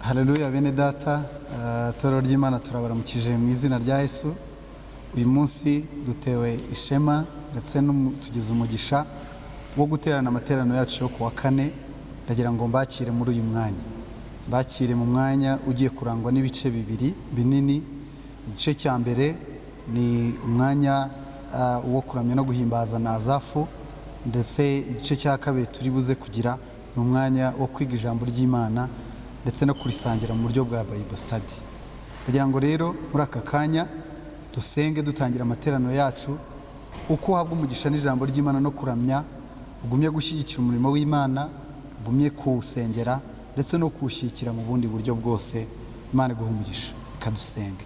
Haleluya bene data, torero ry'Imana turabaramukije mu izina rya Yesu. Uyu munsi dutewe ishema ndetse tugize umugisha wo guterana amaterano yacu yo kuwa kane. Ndagira ngo mbakire muri uyu mwanya, mbakire mu mwanya ugiye kurangwa n'ibice bibiri binini. Igice cya mbere ni umwanya wo kuramya no guhimbaza Nazafu, ndetse igice cya kabiri turi buze kugira ni umwanya wo kwiga ijambo ry'Imana ndetse no kurisangira mu buryo bwa Bible study. Ndagira ngo rero muri aka kanya dusenge dutangira amaterano yacu, uko uhabwa umugisha n'ijambo ry'Imana no kuramya, ugumye gushyigikira umurimo w'Imana, ugumye kuwusengera ndetse no kuwushyigikira mu bundi buryo bwose. Imana iguhe umugisha. Ikadusenge.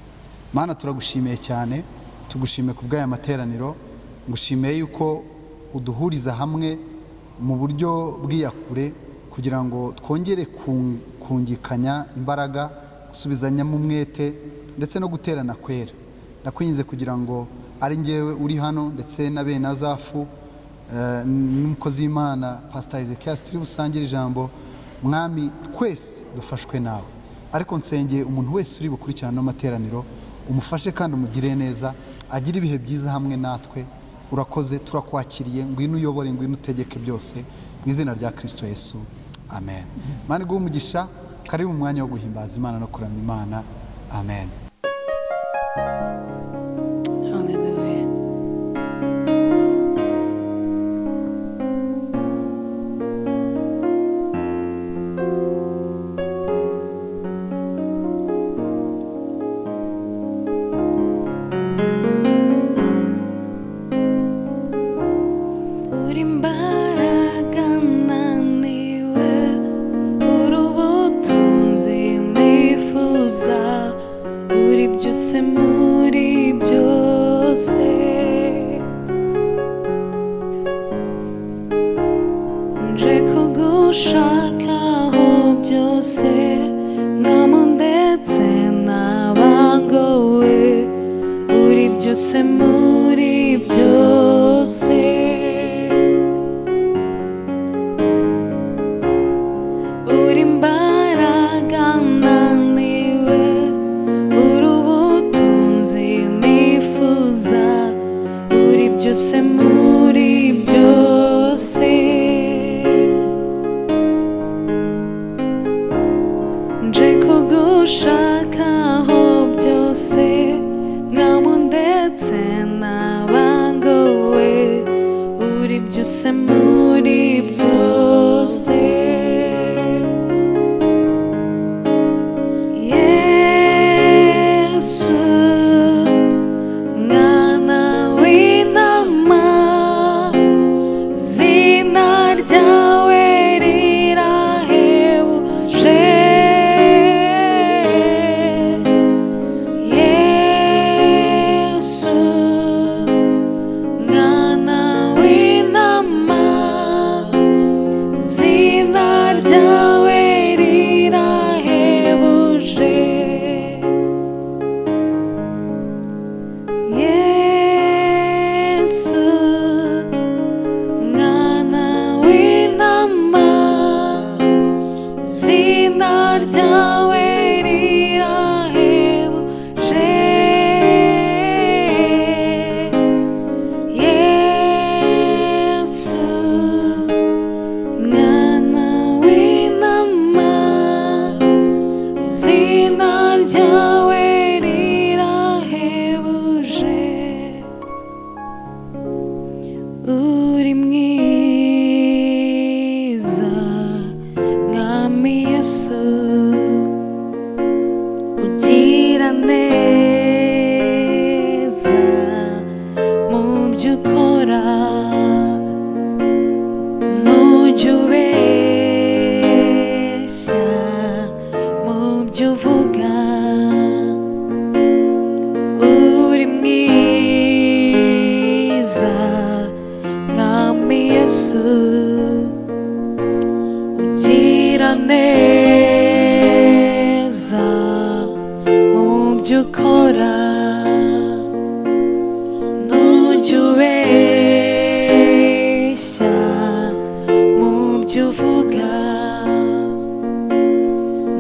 Mana, turagushimiye cyane, tugushimiye ku bw'aya materaniro, ngushimiye yuko uduhuriza hamwe mu buryo bw'iyakure kugira ngo twongere kungikanya imbaraga, gusubizanyamo umwete ndetse no guterana kwera. Ndakwinze kugira ngo ari njyewe uri hano ndetse na bene Nazafu n'umukozi w'Imana Pastor Ezekiel turi busangire ijambo, Mwami twese dufashwe nawe. Ariko nsengeye umuntu wese uri bukurikirana amateraniro, umufashe kandi umugire neza, agira ibihe byiza hamwe natwe. Urakoze, turakwakiriye, ngwino uyobore, ngwino utegeke byose mu izina rya Kristo Yesu, amen. Mana iguhe umugisha, karibu mu mwanya wo guhimbaza Imana no kuramya Imana, amen.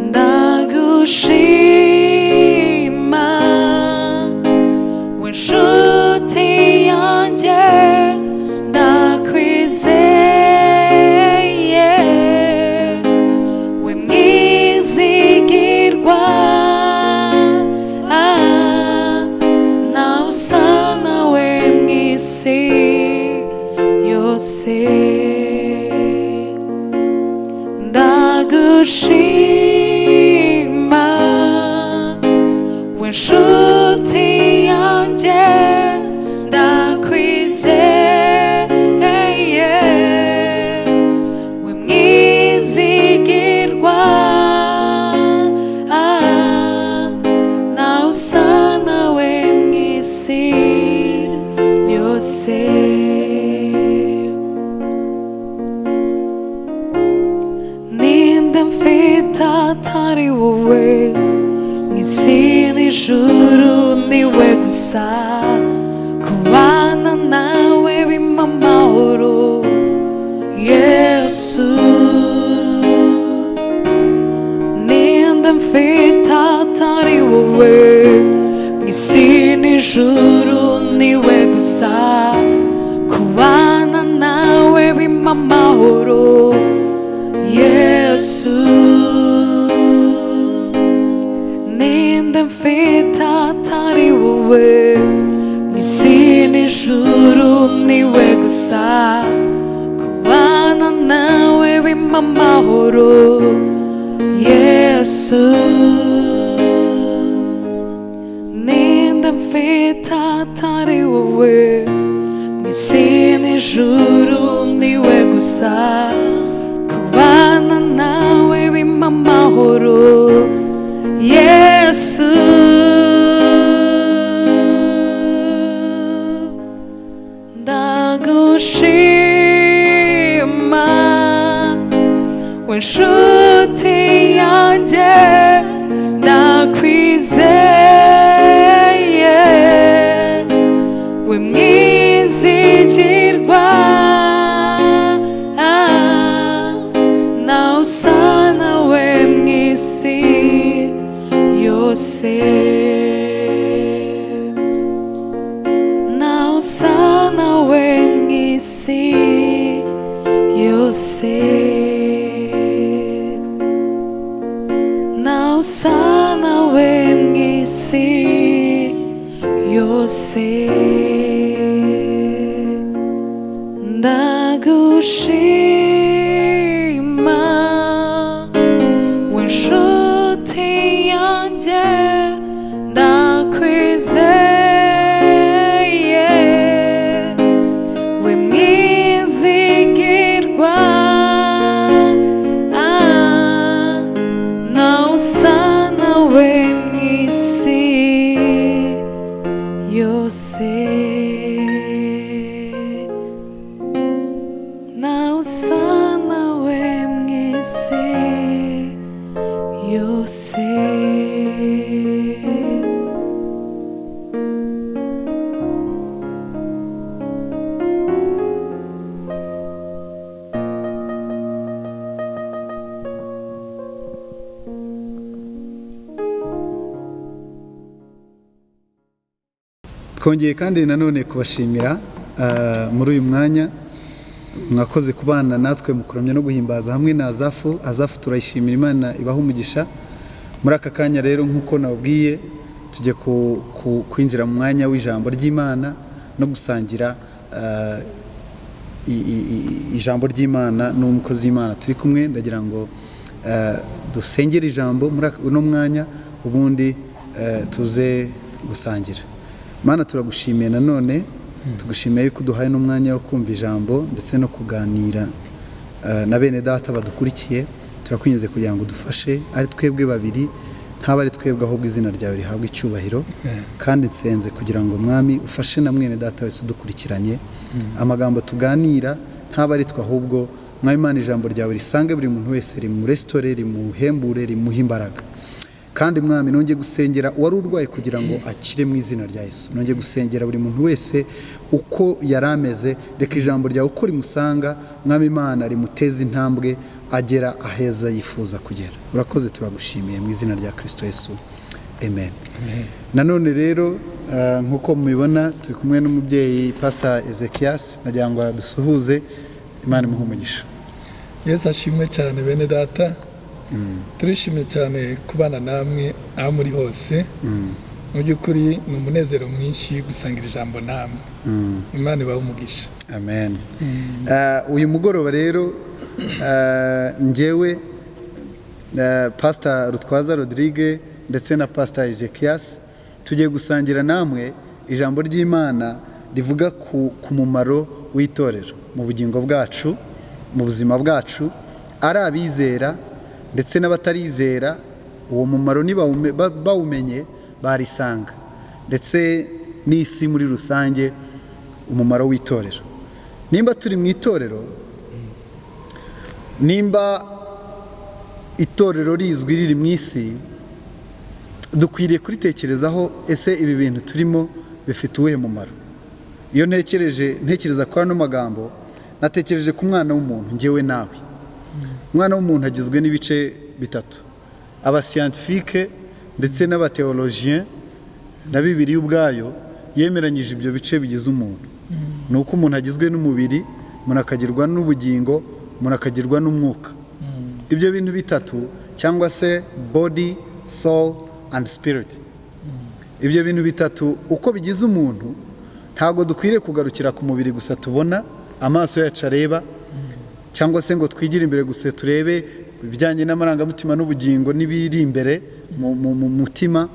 Ndagu ndagushima w'inshuti yanjye ndakwizeye we mwizigirwa nawe usa nawe mw'isi yose ndagushima w'inshuti yanjye ndakwizeye we mwizigirwa nawe usa nawe mw'isi yose ninde mfite atari wowe mw'isi n'ijuru niwe gusa kubana nawe bimpa amahoro Yesu ninde mfite atari wowe mw'isi n'ijuru niwe gusa kubana nawe bimpa amahoro Yesu ninde mfite atari wowe mw'isi n'ijuru niwe gusa kubana nawe bimpa amahoro Yesu ninde mfite atari wowe mw'isi n'ijuru niwe gusa kubana nawe bimpa amahoro Yesu ndagushima w'inshuti yanjye ndakwizeye we mwizigirwa nawe usa nawe mw'isi yose nawe usa nawe mw'isi yose nawe usa nawe mw'isi yose ndagushima w'inshuti yanjye ndakwizeye we mwizigirwa nawe usa nawe mw'isi yose nawe usa nawe mw'isi yose twongeye kandi nanone kubashimira muri uyu mwanya mwakoze kubana natwe mu kuramya no guhimbaza hamwe na Azafu turayishimira Imana ibaha umugisha muri aka kanya rero nk'uko nababwiye tujye kwinjira mu mwanya w'ijambo ry'Imana no gusangira ijambo ry'Imana n'umukozi w'Imana turi kumwe ndagira ngo dusengere ijambo muri uno mwanya ubundi tuze gusangira Mana turagushimiye nanone tugushimiye yuko uduhaye n'umwanya wo kumva ijambo ndetse no kuganira na bene data badukurikiye turakwinjiza kugira ngo dufashe ari twebwe babiri ntaba ari twebwe ahubwo izina ryawe rihabwa icyubahiro kandi nsenze kugira ngo mwami ufashe na mwene data wese udukurikiranye amagambo tuganira ntaba ari twe ahubwo mwami Imana ijambo ryawe risange buri muntu wese rimurestore rimuhembure rimuhe imbaraga kandi mwami nongeye gusengera wari urwaye kugira ngo akire mu izina rya Yesu nongeye gusengera buri muntu wese uko yarameze reka ijambo ryawe uko rimusanga mwami Imana rimuteze intambwe agera aheza yifuza kugera. Urakoze, turagushimiye mu izina rya Kristo Yesu, amen. Nanone rero nk'uko mubibona turi kumwe n'umubyeyi Pastor Ezekias, nagira ngo dusuhuze. Imana imuhe umugisha. Yesu ashimwe cyane bene data. Turishimye cyane kubana namwe aho muri hose. Mu by'ukuri ni umunezero mwinshi gusangira ijambo namwe. Imana ibahe umugisha. Amen. Uyu mugoroba rero njyewe Pastor Rutwaza Rodrigue ndetse na Pastor Ezekias tugiye gusangira namwe ijambo ry'Imana rivuga ku mumaro w'itorero mu bugingo bwacu, mu buzima bwacu, ari abizera ndetse n'abatarizera. Uwo mumaro niba bawumenye barisanga, ndetse n'isi muri rusange, umumaro w'itorero. Nimba turi mu itorero, nimba itorero rizwi riri mu isi, dukwiriye kuritekerezaho, ese ibi bintu turimo bifite uwuhe mumaro? Iyo ntekereza kwa ano magambo, natekereje ku mwana w'umuntu, njyewe nawe. Umwana w'umuntu agizwe n'ibice bitatu: abasiyantifike ndetse n'abateologien, na Bibiliya ubwayo yemeranyije ibyo bice bigize umuntu. Ni uko umuntu agizwe n'umubiri, umuntu akagirwa n'ubugingo, umuntu akagirwa n'umwuka. Ibyo bintu bitatu, cyangwa se body, soul and spirit, ibyo bintu bitatu uko bigize umuntu, ntabwo dukwiriye kugarukira ku mubiri gusa tubona, amaso yacu areba, cyangwa se ngo twigire imbere gusa turebe ibijyanye n'amarangamutima n'ubugingo n'ibiri imbere mu mutima.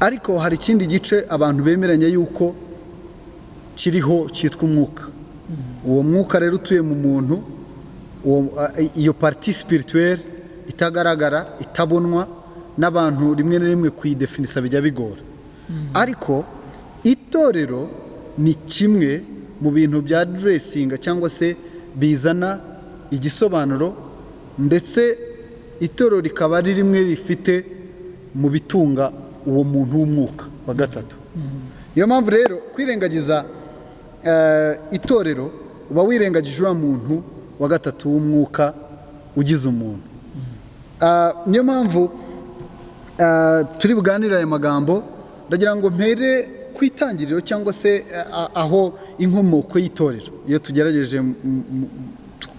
Ariko hari ikindi gice abantu bemeranya yuko kiriho cyitwa umwuka. Uwo mwuka rero utuye mu muntu, iyo partie spirituelle itagaragara, itabonwa n'abantu rimwe na rimwe kuyidefinisa bijya bigora. Ariko itorero ni kimwe mu bintu bya dressinga cyangwa se bizana igisobanuro, ndetse itorero rikaba ari rimwe rifite mu bitunga uwo muntu w'umwuka wa gatatu. Iyo mpamvu rero kwirengagiza itorero uba wirengagije wa muntu wa gatatu w'umwuka ugize umuntu. Niyo mpamvu turi buganira aya magambo, ndagira ngo mpere ku itangiriro cyangwa se aho inkomoko y'itorero. Iyo tugerageje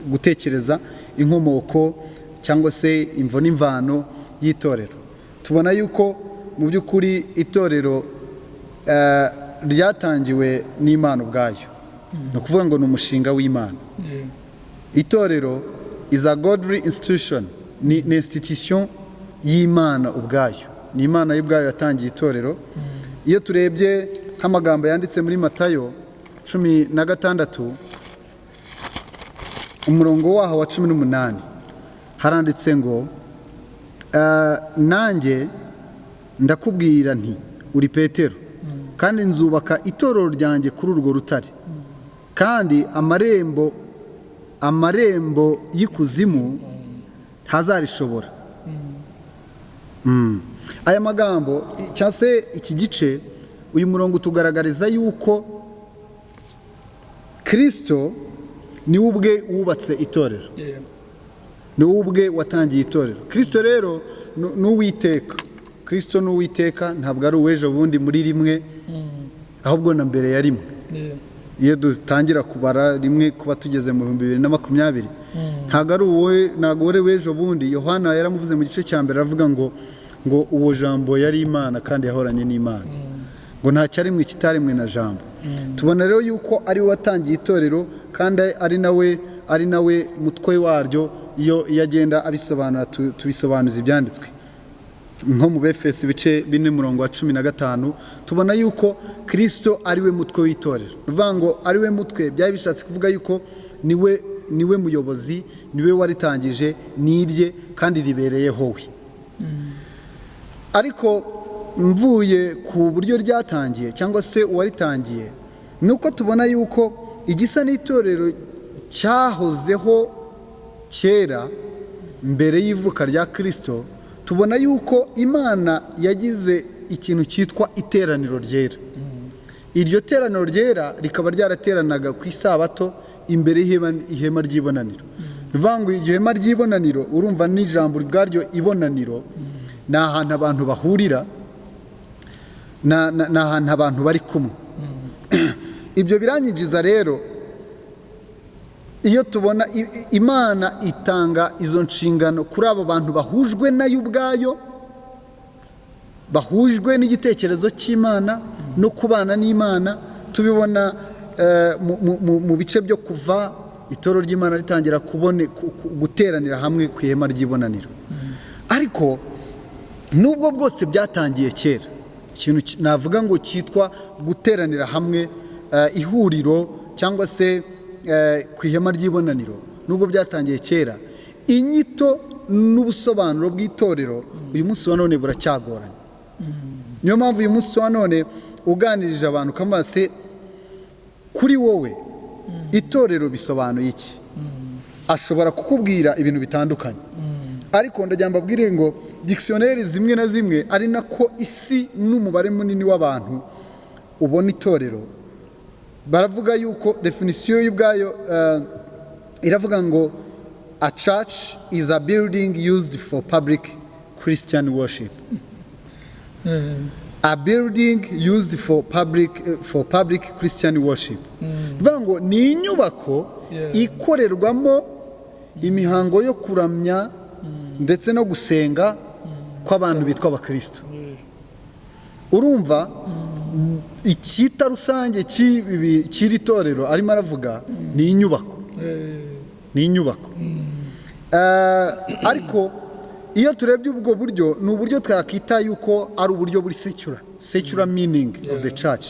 gutekereza inkomoko cyangwa se imvo n'imvano y'itorero, tubona yuko mu by'ukuri itorero ryatangiwe n'Imana ubwayo. Ni ukuvuga ngo ni umushinga w'Imana. Itorero is a godly institution, ni institution y'Imana ubwayo. Ni Imana y'ubwayo yatangiye itorero. Iyo turebye nk'amagambo yanditse muri Matayo 16 umurongo waho wa 18, haranditse ngo nanjye ndakubwira nti uri Petero, kandi nzubaka itorero ryanjye kuri urwo rutare, kandi amarembo y'ikuzimu ntazarishobora. Aya magambo cyangwa se iki gice, uyu murongo tugaragariza yuko Kristo niwe ubwe wubatse itorero, niwe ubwe watangiye itorero. Kristo rero n'uwiteka, Kristo n'uwiteka, ntabwo ari uw'ejo bundi muri rimwe, ahubwo na mbere ya rimwe. Iyo dutangira kubara rimwe kuba tugeze mu 2020, ntabwo ari uw'ejo bundi. Yohana yaramuvuze mu gice cya mbere, aravuga ngo uwo jambo yari Imana kandi yahoranye n'Imana, ngo nta cyarimwe kitaremwe na jambo. Tubona rero yuko ari we watangiye itorero, kandi ari nawe mutwe waryo. Iyo agenda abisobanura, tubisobanuza ibyanditswe nko mu Befeso ibice 4:15, tubona yuko Kristo ari we mutwe w'itorero. Uvuga ngo ari we mutwe, byari bishatse kuvuga yuko niwe muyobozi, niwe waritangije, nirye kandi ribereyeho we. Ariko mvuye ku buryo ryatangiye cyangwa se uwaritangiye, nuko tubona yuko igisa n'itorero cyahozeho kera mbere y'ivuka rya Kristo. Tubona yuko Imana yagize ikintu cyitwa iteraniro ryera. Iryo teraniro ryera rikaba ryarateranaga ku isabato imbere y'ihema ry'ibonaniro. bivuga ngo iryo hema ry'ibonaniro urumva n'ijambo ubwaryo ibonaniro ni ahantu abantu bahurira, ni ahantu abantu bari kumwe. Ibyo biranyinjiza rero iyo tubona Imana itanga izo nshingano kuri abo bantu bahujwe nayo ubwayo, bahujwe n'igitekerezo cy'Imana no kubana n'Imana. Tubibona mu bice byo kuva itorero ry'Imana ritangira guteranira hamwe ku ihema ry'ibonaniro. Ariko nubwo bwose byatangiye kera, ikintu navuga ngo cyitwa guteranira hamwe, ihuriro cyangwa se ku ihema ry'ibonaniro, nubwo byatangiye kera, inyito n'ubusobanuro bw'itorero uyu munsi wa none buracyagoranye. Niyo mpamvu uyu munsi wa none uganirije abantu kamase, kuri wowe itorero bisobanuye iki? Ashobora kukubwira ibintu bitandukanye, ariko ndagira mbabwire ngo dictionnaire zimwe na zimwe ari nako isi n'umubare munini w'abantu ubona itorero, baravuga yuko definition y'ubwayo iravuga ngo a church is a building used for public Christian worship. A building used for public Christian worship. Bivuga ngo ni inyubako ikorerwamo imihango yo kuramya ndetse no gusenga kw'abantu bitwa abakristo. Urumva icyita rusange cy'iri torero arimo aravuga ni inyubako, ni inyubako. Ariko iyo turebye ubwo buryo, ni uburyo twakita yuko ari uburyo buri secular meaning of the church.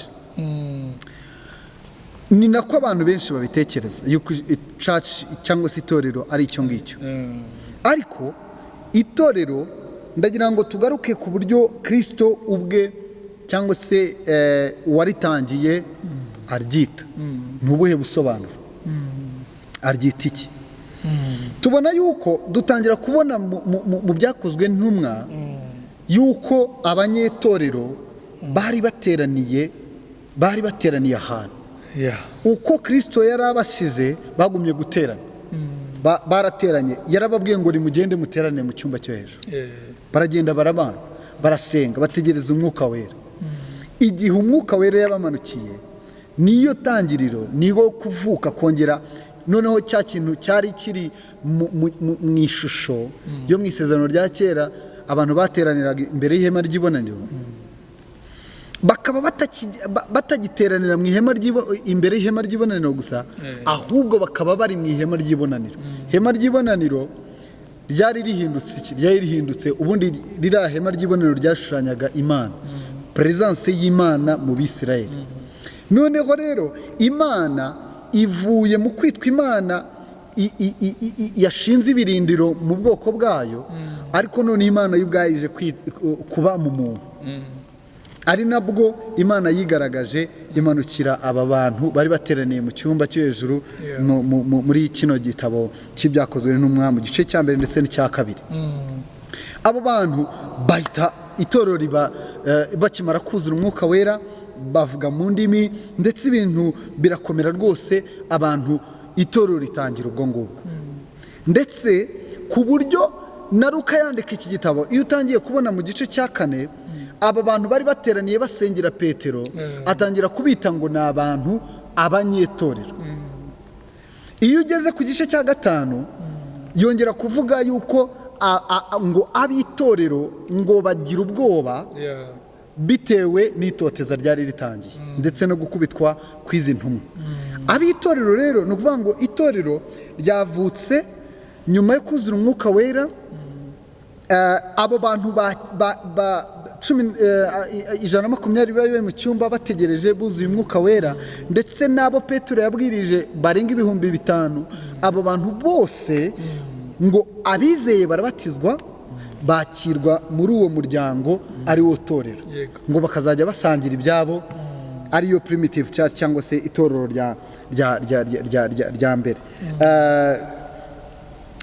Ni nako abantu benshi babitekereza yuko church cyangwa se itorero ari icyo ngicyo. Ariko itorero ndagira ngo tugaruke ku buryo Kristo ubwe cyangwa se waritangiye aryita. Nubuhe busobanuro? Aryita iki? Tubona yuko dutangira kubona mu byakozwe n'intumwa yuko abanyetorero bari bateraniye ahantu. Uko Kristo yari abashize bagumye guterana, barateranye. Yarababwiye ngo nimugende muterane mu cyumba cyo hejuru. Baragenda barabana, barasenga, bategereza umwuka wera. Igihe umwuka wera yabamanukiye, niyo tangiriro, niwo kuvuka kongera. Noneho cya kintu cyari kiri mu ishusho yo mu isezerano rya kera, abantu bateraniraga imbere y'ihema ry'ibonaniro, bakaba batagiteranira mu ihema imbere y'ihema ry'ibonaniro gusa, ahubwo bakaba bari mu ihema ry'ibonaniro. Ihema ry'ibonaniro ryari rihindutse ubundi ririya hema ry'ibonaniro ryashushanyaga Imana, presence y'Imana mu Bisirayeli. Noneho rero Imana ivuye mu kwitwa Imana yashinze ibirindiro mu bwoko bwayo, ariko none Imana y'ubwayo ije kuba mu muntu. Ari nabwo Imana yigaragaje imanukira aba bantu bari bateraniye mu cyumba cyo hejuru muri kino gitabo cy'ibyakozwe n'intumwa mu gice cya mbere ndetse n'icya kabiri. Abo bantu bahita itorero bakimara kuzura umwuka wera, bavuga mu ndimi ndetse ibintu birakomera rwose, abantu itorero ritangira ubwo ngubwo. Ndetse ku buryo na Luka yandika iki gitabo, iyo utangiye kubona mu gice cya 4 aba bantu bari bateraniye basengera Petero, atangira kubita ngo ni abantu abanyetorero. Iyo ugeze ku gice cya 5 yongera kuvuga yuko ngo abitorero ngo bagira ubwoba bitewe n'itoteza ryari ritangiye ndetse no gukubitwa kw'izi ntumwa. Abitorero rero ni ukuvuga ngo itorero ryavutse nyuma yo kuzura umwuka wera. Abo bantu 120 bari mu cyumba bategereje buzuye umwuka wera, ndetse n'abo Petero yabwirije barenga 5,000. Abo bantu bose ngo abizeye barabatizwa, bakirwa muri uwo muryango ari wo torero, ngo bakazajya basangira ibyabo, ariyo primitive church cyangwa se itorero rya mbere.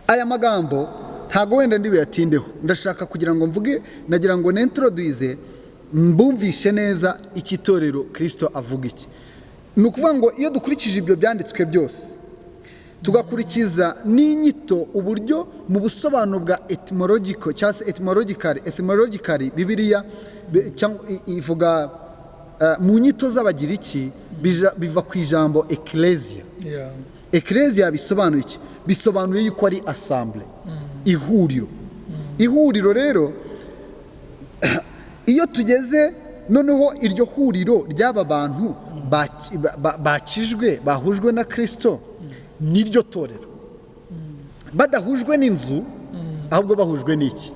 Aya magambo ntago wenda ndibuyatindeho, ndashaka kugira ngo mvuge, nagira ngo nintroduce mbumvishe neza iki torero Kristo avuga iki. Ni ukuvuga ngo iyo dukurikije ibyo byanditswe byose tugakurikiza n'inyito uburyo mu busobanuro bwa etymological cyangwa se etymologically Bibiliya ivuga mu nyito z'Abagiriki biva ku ijambo ecclesia. Ecclesia bisobanuye iki? Bisobanuye yuko ari assemble, ihuriro rero iyo tugeze noneho iryo huriro ry'aba bantu bakijwe bahujwe na Kristo niryo torero, badahujwe n'inzu ahubwo bahujwe n'iki?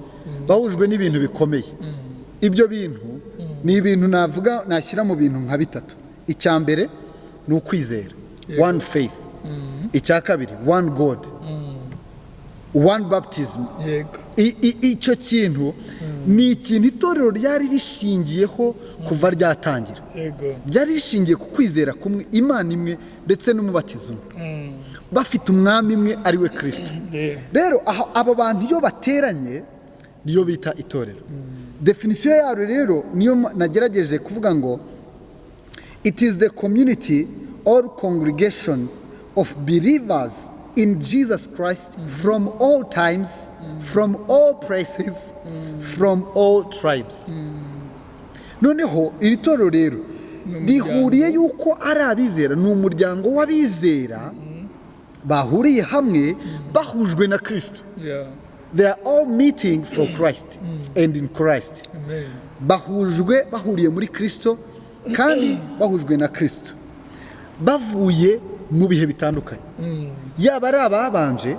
Bahujwe n'ibintu bikomeye. Ibyo bintu ni ibintu navuga nashyira mu bintu nka bitatu. Icya mbere ni ukwizera, one faith. Icya kabiri one God, one baptism. Icyo kintu ni ikintu itorero ryari rishingiyeho kuva ryatangira. Ryari rishingiye ku kwizera kumwe, Imana imwe ndetse n'umubatizo umwe, bafite umwami imwe ari we Kristo. Rero abo bantu iyo bateranye niyo bita itorero. Definisiyo yayo rero niyo nagerageje kuvuga ngo it is the community or congregations of believers in Jesus Christ from all times, from all places, from all tribes. Noneho iri torero rero rihuriye yuko ari abizera, ni umuryango w'abizera bahuriye hamwe bahujwe na Kristo. They are all meeting for Christ and in Christ. Bahuriye muri Kristo kandi bahujwe na Kristo, bavuye mu bihe bitandukanye. Yaba ari ababanje,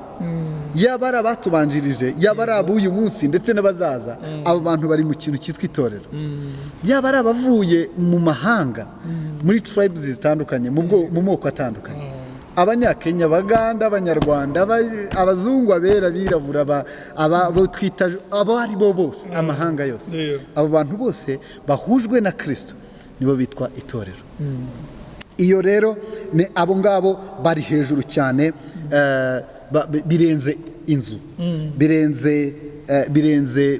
yaba ari abatubanjirije, yaba ari abuyu munsi ndetse n'abazaza, abo bantu bari mu kintu cyitwa itorero. Yaba ari abavuye mu mahanga, muri tribes zitandukanye, mu moko atandukanye, Abanyakenya, Abaganda, Abanyarwanda, Abazungu, Abera, Abirabura, abo twita abo ari bo bose, amahanga yose, abo bantu bose bahujwe na Kristo nibo bitwa itorero. Iyo rero ni abo ngabo bari hejuru cyane, birenze inzu,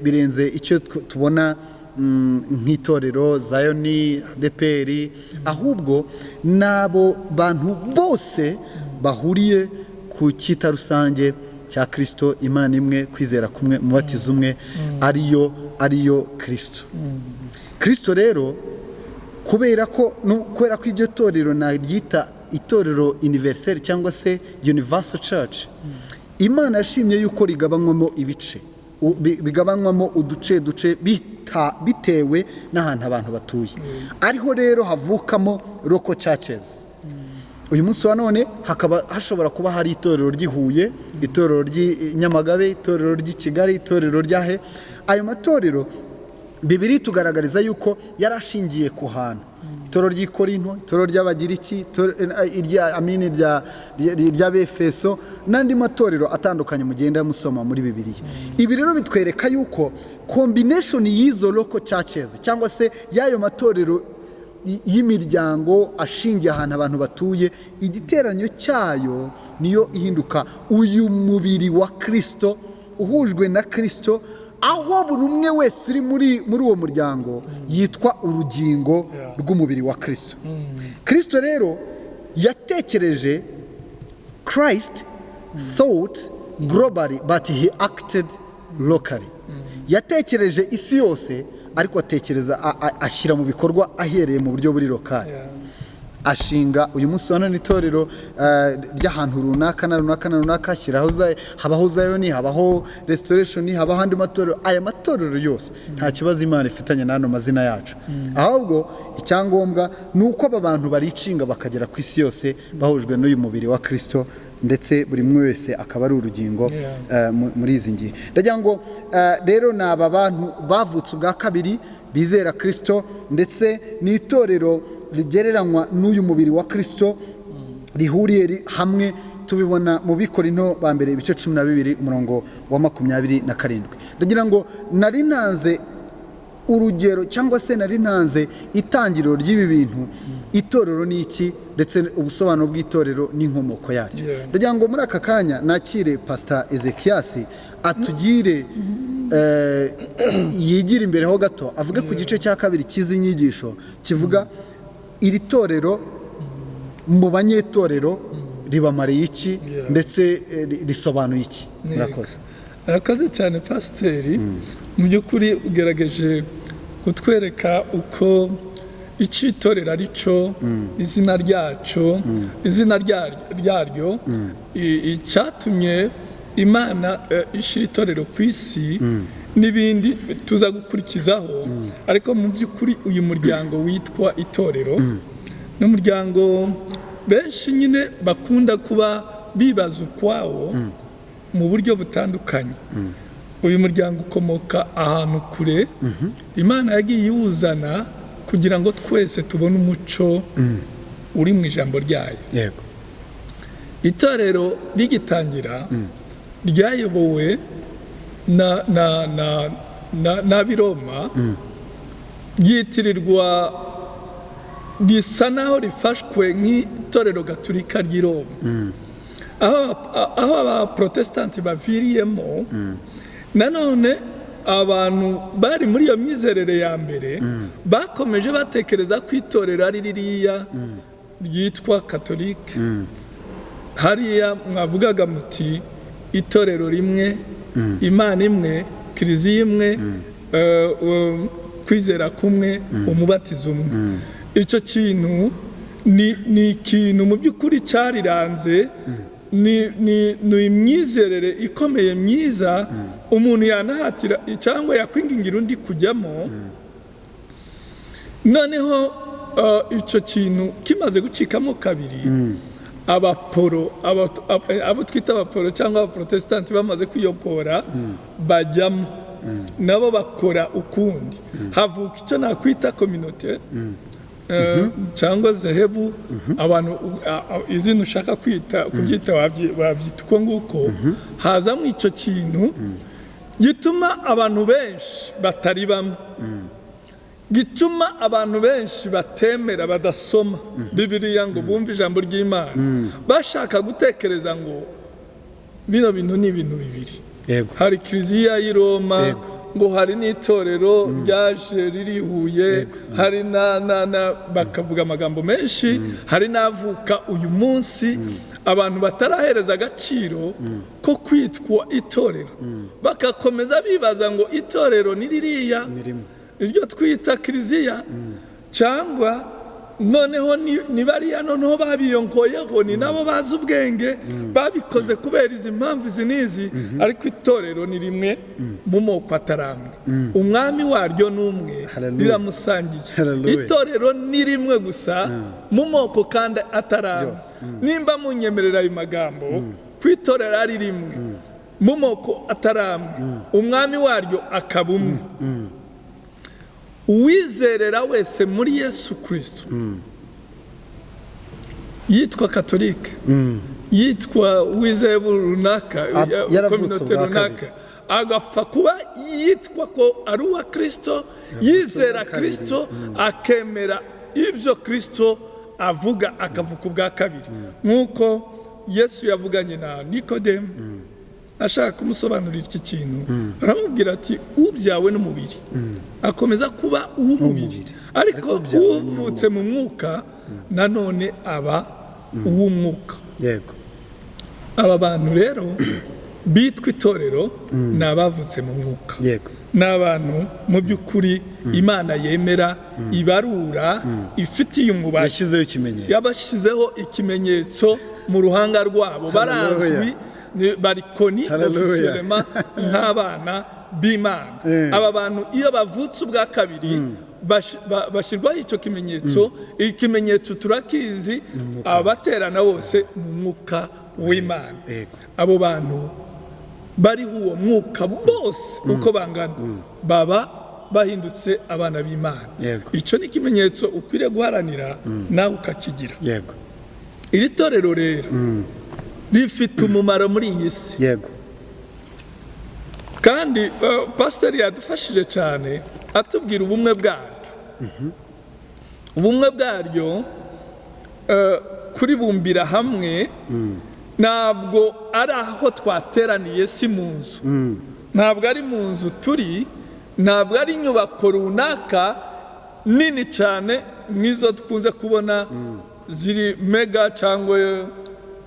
birenze icyo tubona nk'itorero Zayoni, Adeperi, ahubwo nabo bantu bose bahuriye ku cyita rusange cya Kristo, Imana imwe, kwizera kumwe, umubatizo umwe, ariyo Kristo. Kristo rero kubera ko iryo torero naryita itorero universel cyangwa se universal church, Imana yashimye yuko rigabanywamo ibice, bigabanywamo uduce bitewe n'ahantu abantu batuye. Ariho rero havukamo local churches. Uyu munsi wa none hashobora kuba hari itorero ry'Ihuye, itorero ry'Inyamagabe, itorero ry'Ikigali, itorero ryahe. Ayo matorero Bibiri tugaragariza yuko yarashingiye ku hantu. Itorero ry'Ikorinto, itorero ry'Abagiriki, ry'Abefeso n'andi matorero atandukanye mugenda musoma muri Bibiliya. Ibi rero bitwereka yuko combination y'izo local churches cyangwa se y'ayo matorero y'imiryango ashingiye ahantu abantu batuye, igiteranyo cyayo niyo ihinduka uyu mubiri wa Kristo uhujwe na Kristo, aho buri umwe wese uri muri uwo muryango yitwa urugingo rw'umubiri wa Kristo. Kristo rero yatekereje, Christ thought globally but he acted locally. Yatekereje isi yose ariko atekereza ashyira mu bikorwa ahereye mu buryo buri lokali. Ashinga uyu munsi wa none itorero ry'ahantu runaka na runaka, habaho Zayoni, habaho Restoration, habaho andi matorero. Aya matorero yose nta kibazo Imana ifitanye n'ano mazina yacu, ahubwo icyangombwa ni uko aba bantu baricinga bakagera ku isi yose bahujwe n'uyu mubiri wa Kristo, ndetse buri umwe wese akaba ari urugingo muri izi ngihe. Ndagira ngo rero ni aba bantu bavutse ubwa kabiri bizera Kristo, ndetse n'itorero rigereranywa n'uyu mubiri wa Kristo rihuriye hamwe. Tubibona mu Bikorinto ba mbere ibice 12 umurongo wa 27. Ndagira ngo nari nanze urugero cyangwa se nari nanze itangiriro ry'ibi bintu, itorero ni iki ndetse ubusobanuro bw'itorero n'inkomoko yaryo. Ndagira ngo muri aka kanya nakire Pastor Ezekias atugire yigira imbere ho gato, avuge ku gice cya kabiri cy'izi nyigisho kivuga iri torero mu banyetorero ribamariye iki ndetse risobanuye iki? Murakoze. Arakoze cyane pasiteri. Mu by'ukuri ugerageje kutwereka uko icyitorero ari cyo, izina ryacu, izina ryaryo, icyatumye Imana ishyira itorero ku isi n'ibindi tuza gukurikizaho. Ariko mu by'ukuri uyu muryango witwa itorero ni umuryango benshi nyine bakunda kuba bibaza ukwawo mu buryo butandukanye. Uyu muryango ukomoka ahantu kure, Imana yagiye iwuzana kugira ngo twese tubone umuco uri mu ijambo ryayo. Yego. Itorero rigitangira ryayobowe n'Abiroma, ryitirirwa, risa naho rifashwe nk'itorero gatolika ry'i Roma. Aho abaprotesitanti baviriyemo, nanone abantu bari muri iyo myizerere ya mbere bakomeje batekereza ko itorero ari ririya ryitwa katolike. Hariya mwavugaga muti itorero rimwe, Imana imwe, kiliziya imwe, kwizera kumwe, umubatizo umwe. Icyo kintu ni ikintu mu by'ukuri cyariranze, ni imyizerere ikomeye myiza umuntu yanahatira cyangwa yakwingingira undi kujyamo. Noneho icyo kintu kimaze gucikamo kabiri, abo twita abaporo cyangwa abaprotesitanti bamaze kwiyokora bajyamo, nabo bakora ukundi. Havuka icyo nakwita kominote cyangwa zehebu, abantu izina ushaka kubyita wabyita uko nguko. Hazamo icyo kintu gituma abantu benshi batari bamwe, gituma abantu benshi batemera, badasoma Bibiliya ngo bumve ijambo ry'Imana, bashaka gutekereza ngo bino bintu ni ibintu bibiri. Hari kiliziya y'i Roma, ngo hari n'itorero ryaje riri Huye, hari bakavuga amagambo menshi, hari n'avuka uyu munsi abantu batarahereza agaciro ko kwitwa itorero, bagakomeza bibaza ngo itorero ni ririya iryo twita kiliziya, cyangwa noneho ni bariya noneho babiyonkoyeho, ni nabo bazi ubwenge, babikoze kubera izi mpamvu izi n'izi. Ariko itorero ni rimwe mu moko ataramwe, umwami waryo ni umwe, riramusangiye. Itorero ni rimwe gusa mu moko kandi ataramwe. Nimba munyemerera ayo magambo, ku itorero ari rimwe mu moko ataramwe, umwami waryo akaba umwe. Uwizerera wese muri Yesu Kristo, yitwa katolike, yitwa wizeye runaka, kominote runaka, agapfa kuba yitwa ko ari uwa Kristo, yizera Kristo, akemera ibyo Kristo avuga, akavuka ubwa kabiri. Nk'uko Yesu yavuganye na Nikodemu ashaka kumusobanurira iki kintu, aramubwira ati ubyawe n'umubiri akomeza kuba uw'umubiri, ariko uvutse mu mwuka nanone aba uw'umwuka. Aba bantu rero bitwa itorero ni abavutse mu mwuka, ni abantu mu by'ukuri Imana yemera, ibarura, ifitiye umubasha, yabashyizeho ikimenyetso mu ruhanga rwabo, barazwi, barikoni ofisiyelema nk'abana b'Imana. Aba bantu iyo bavutse ubwa kabiri bashyirwaho icyo kimenyetso. Ikimenyetso turakizi, abaterana bose ni umwuka w'Imana. Abo bantu bariho uwo mwuka bose uko bangana baba bahindutse abana b'Imana. Icyo ni ikimenyetso ukwiriye guharanira nawe ukakigira. Iri torero rero rifite umumaro muri iyi si, kandi pasiteri yadufashije cyane atubwira ubumwe bwaryo. Ubumwe bwaryo kuribumbira hamwe, ntabwo ari aho twateraniye, si mu nzu, ntabwo ari mu nzu turi, ntabwo ari inyubako runaka nini cyane nk'izo dukunze kubona ziri mega cyangwa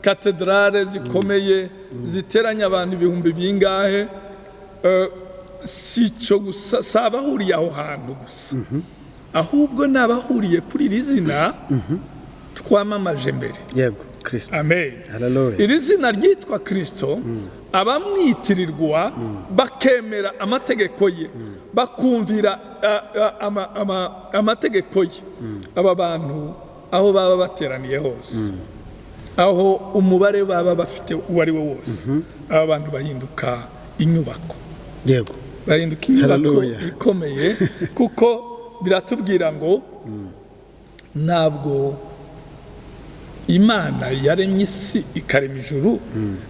katedrale zikomeye ziteranya abantu ibihumbi bingahe, si icyo gusa, si abahuriye aho hantu gusa, ahubwo ni abahuriye kuri iri zina twamamaje mbere. yego Kristo. Amen. Hallelujah. Iri zina ryitwa Kristo, abamwitirirwa bakemera amategeko ye, bakumvira amategeko ye, aba bantu aho baba bateraniye hose, aho umubare baba bafite uwo ari wo wose, aba bantu bahinduka inyubako, yego bahinduka inyubako Hallelujah. ikomeye, kuko biratubwira ngo ntabwo Imana yaremye isi ikarema ijuru,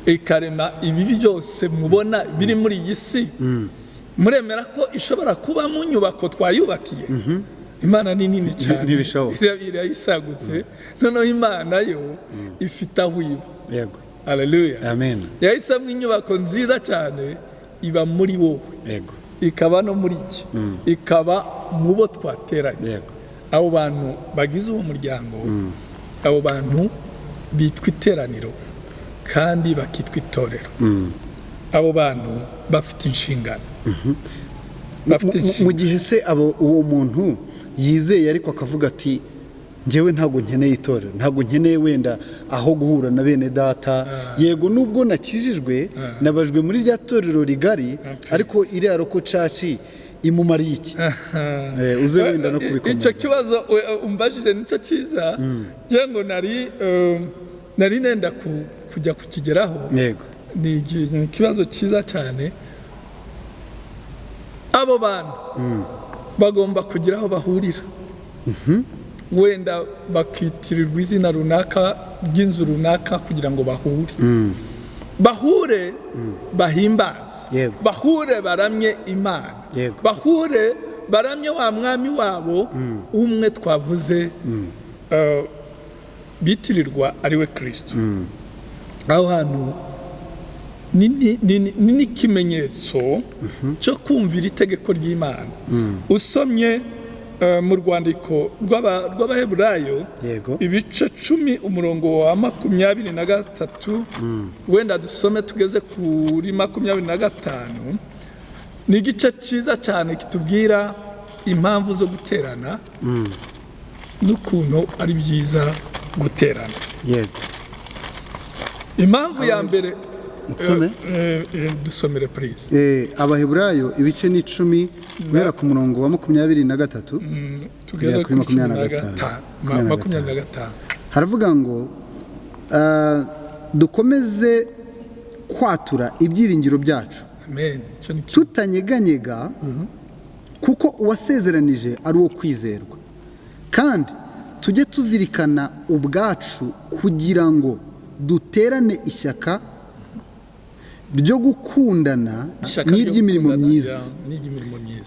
ikarema ibibi byose mubona biri muri iyi si, muremera ko ishobora kuba mu nyubako twayubakiye? Imana ni nini cyane, ntibishoboka, irayisagutse, noneho Imana yo ifite aho iba. yego Haleluya. amen, Yahisemo inyubako nziza cyane, iba muri wowe, yego ikaba no muri iki, ikaba mu bo twateranye. yego Abo bantu bagize uwo muryango, abo bantu bitwa iteraniro kandi bakitwa itorero. Abo bantu bafite inshingano, mu gihe se uwo muntu yizeye ariko akavuga ati njyewe ntabwo nkeneye itorero, ntabwo nkeneye wenda aho guhura na bene data, yego nubwo nakijijwe nabajwe muri rya torero rigari, ariko iriya roko caci imumariye iki? Uze wenda no kubikomeza. Icyo kibazo umbajije nicyo cyiza, ngira ngo nari nenda kujya kukigeraho. Yego. Ni ikibazo cyiza cyane. Abo bantu bagomba kugira aho bahurira, wenda bakitirirwa izina runaka ry'inzu runaka kugira ngo bahure bahimbaze, Yego. bahure baramye Imana, Yego. bahure baramye wa mwami wabo umwe twavuze, bitirirwa ariwe Kristo. Aho hantu ni n'ikimenyetso cyo kumvira itegeko ry'Imana. Usomye mu rwandiko rw'Abaheburayo, Yego. ibice 10 umurongo wa 23, wenda dusome tugeze kuri 25, ni igice cyiza cyane kitubwira impamvu zo guterana n'ukuntu ari byiza guterana. Yego. Impamvu ya mbere, Nsome? dusomere please. Abaheburayo ibice ni 10 guhera ku murongo wa 23 Tugeze kuri kuri 25. 25. haravuga ngo dukomeze kwatura ibyiringiro byacu Amen. tutanyeganyega, kuko uwasezeranije ari uwo kwizerwa, kandi tujye tuzirikana ubwacu kugira ngo duterane ishyaka ryo gukundana n'iry'imirimo myiza,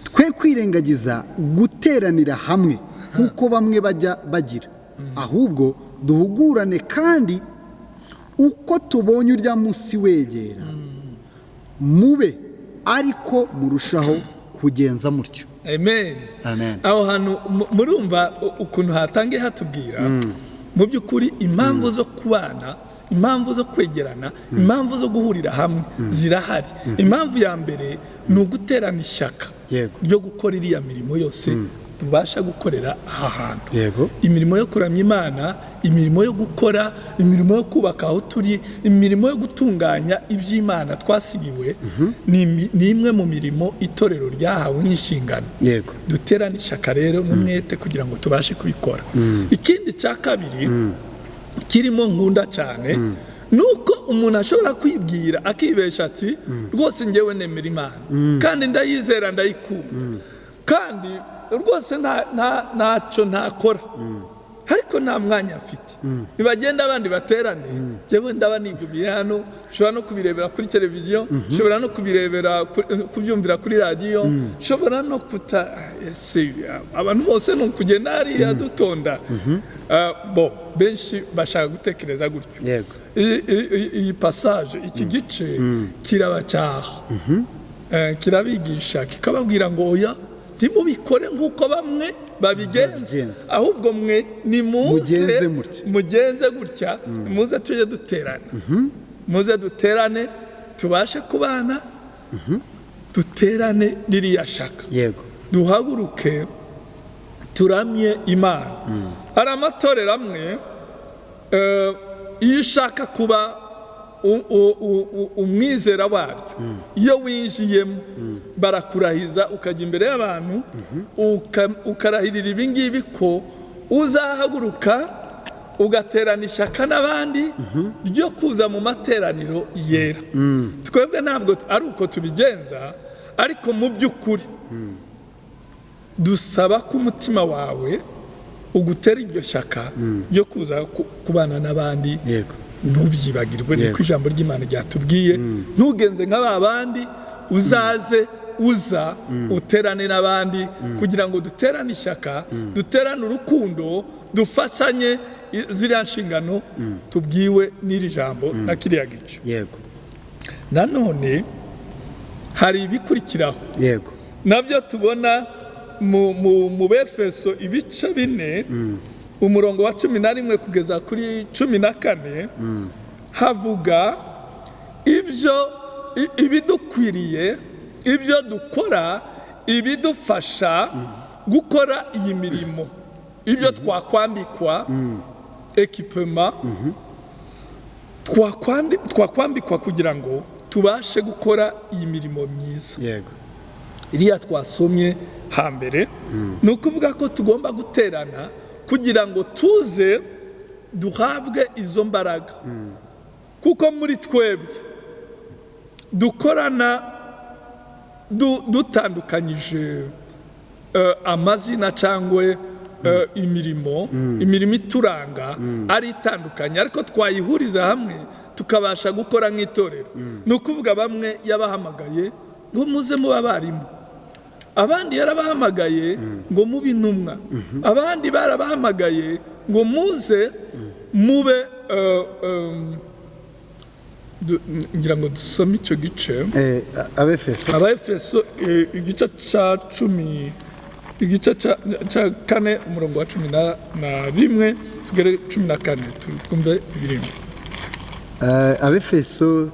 twe kwirengagiza guteranira hamwe nk'uko bamwe bajya bagira, ahubwo duhugurane, kandi uko tubonye urya munsi wegera mube ariko murushaho kugenza mutyo. Amen. Amen. Aho hantu murumva ukuntu hatangiye hatubwira mu by'ukuri impamvu zo kubana, impamvu zo kwegerana, impamvu zo guhurira hamwe zirahari. Impamvu ya mbere ni uguterana ishyaka ryo gukora iriya mirimo yose tubasha gukorera aha hantu. Yego. Imirimo yo kuramya Imana, imirimo yo gukora, imirimo yo kubaka aho turi, imirimo yo gutunganya iby'Imana twasigiwe, ni imwe mu mirimo itorero ryahawe nk'inshingano. Yego. Duterane ishyaka rero n'umwete kugira ngo tubashe kubikora. Ikindi cya kabiri kirimo nkunda cyane, nuko umuntu ashobora kwibwira akibesha ati rwose njyewe nemera Imana kandi ndayizera, ndayikunda, kandi rwose ntacyo ntakora, ariko nta mwanya afite. Nibagenda abandi baterane, njyewe ndaba nigumiye hano, nshobora no kubirebera kuri televiziyo, nshobora no kubyumvira kuri radiyo, nshobora no abantu bose ni ukugenda hariya dutonda. Benshi bashaka gutekereza gutyo. Yego. Iyi passage, iki gice kirabacyaha, kirabigisha, kikababwira ngo oya, ntimubikore nk'uko bamwe babigenza, ahubwo mwe mugenze gutya, muze tujye duterana, muze duterane tubashe kubana, duterane ririya shaka, yego, duhaguruke turamye Imana. Hari amatorero amwe iyo ushaka kuba umwizera waryo, iyo winjiyemo barakurahiza ukajya imbere y'abantu ukarahirira ibingibi ko uzahaguruka ugaterana ishyaka n'abandi ryo kuza mu materaniro yera. Twebwe ntabwo ari uko tubigenza, ariko mu by'ukuri dusaba ko umutima wawe ugutera iryo shyaka ryo kuza kubana n'abandi, ntubyibagirwe. Niko ijambo ry'Imana ryatubwiye, ntugenze nka ba bandi, uza uterane n'abandi kugira ngo duterane ishyaka, duterane urukundo, dufashanye ziriya nshingano tubwiwe n'iri jambo na kiriya gice. yego, nanone hari ibikurikiraho, yego, nabyo tubona mu Befeso ibice 4 umurongo wa 11 kugeza kuri 14 havuga ibidukwiriye, ibyo dukora, ibidufasha gukora iyi mirimo, ibyo twakwambikwa ekipema, twakwambikwa kugira ngo tubashe gukora iyi mirimo myiza. yego, iriya twasomye hambere ni ukuvuga ko tugomba guterana kugira ngo tuze duhabwe izo mbaraga, kuko muri twebwe dukorana dutandukanyije amazina cyangwa imirimo ituranga ari itandukanye, ariko twayihuriza hamwe tukabasha gukora nk'itorero. ni ukuvuga bamwe yabahamagaye ngo muze muba abarimu, abandi yarabahamagaye ngo mube intumwa, abandi barabahamagaye ngo muze mube ngira ngo dusome icyo gice, Abefeso igice cya 10, igice cya 4 umurongo wa 11 tugere 14 twumve ibirimo. Abefeso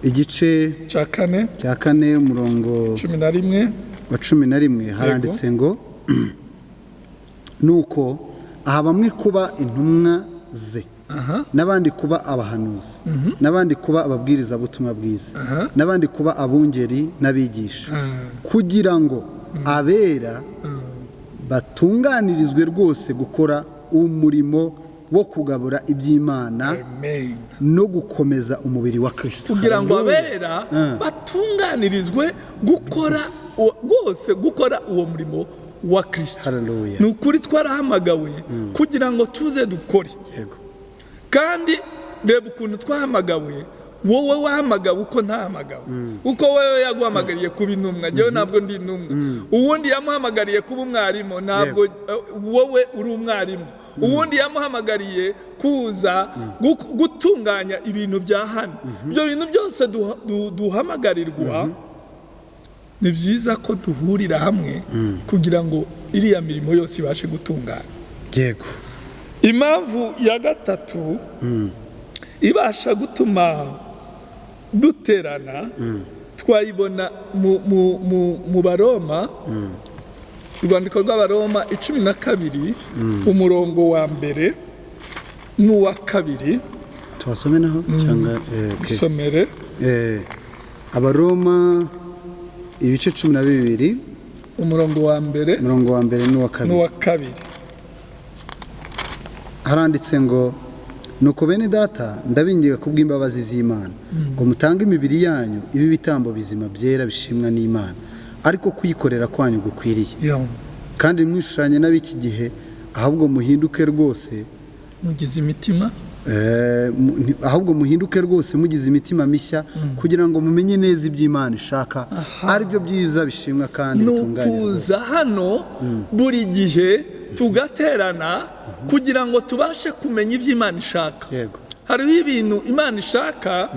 igice cya 4 umurongo 11 wa 11 haranditse ngo nuko aha bamwe kuba intumwa ze, n'abandi kuba abahanuzi, n'abandi kuba ababwiriza butumwa bwiza, n'abandi kuba abungeri n'abigisha, kugira ngo abera batunganirizwe rwose gukora umurimo wo kugabura iby'Imana no gukomeza umubiri wa Kristo. Kugira ngo abera batunganirizwe gukora rwose, gukora uwo murimo wa Kristo. Ni ukuri twarahamagawe kugira ngo tuze dukore. Kandi reba ukuntu twahamagawe, wowe wahamagawe uko ntahamagawe, uko wowe yaguhamagariye kuba intumwa, njyewe ntabwo ndi intumwa, uwundi yamuhamagariye kuba umwarimu, ntabwo wowe uri umwarimu, uwundi yamuhamagariye kuza gutunganya ibintu bya hano. Ibyo bintu byose duhamagarirwa, ni byiza ko duhurira hamwe kugira ngo iriya mirimo yose ibashe gutungana. Yego. Impamvu ya gatatu ibasha gutuma duterana twayibona mu Baroma, urwandiko rw'Abaroma 12 umurongo wa 1 n'uwa 2. Tubasome naho cyangwa dusomere Abaroma ibice 12 umurongo wa 1 n'uwa 2. Haranditse ngo nuko bene data ndabinginga kubw'imbabazi z'Imana ngo mutange imibiri yanyu ibi bitambo bizima byera bishimwa n'Imana, ariko kuyikorera kwanyu gukwiriye, kandi mwishushanye n'ab'iki gihe, ahubwo muhinduke rwose mugize imitima mugize imitima mishya, kugira ngo mumenye neza iby'Imana ishaka, ari byo byiza bishimwa kandi bitunganye. Nukuza hano buri gihe tugaterana kugira ngo tubashe kumenya iby'Imana ishaka. Hariho ibintu Imana ishaka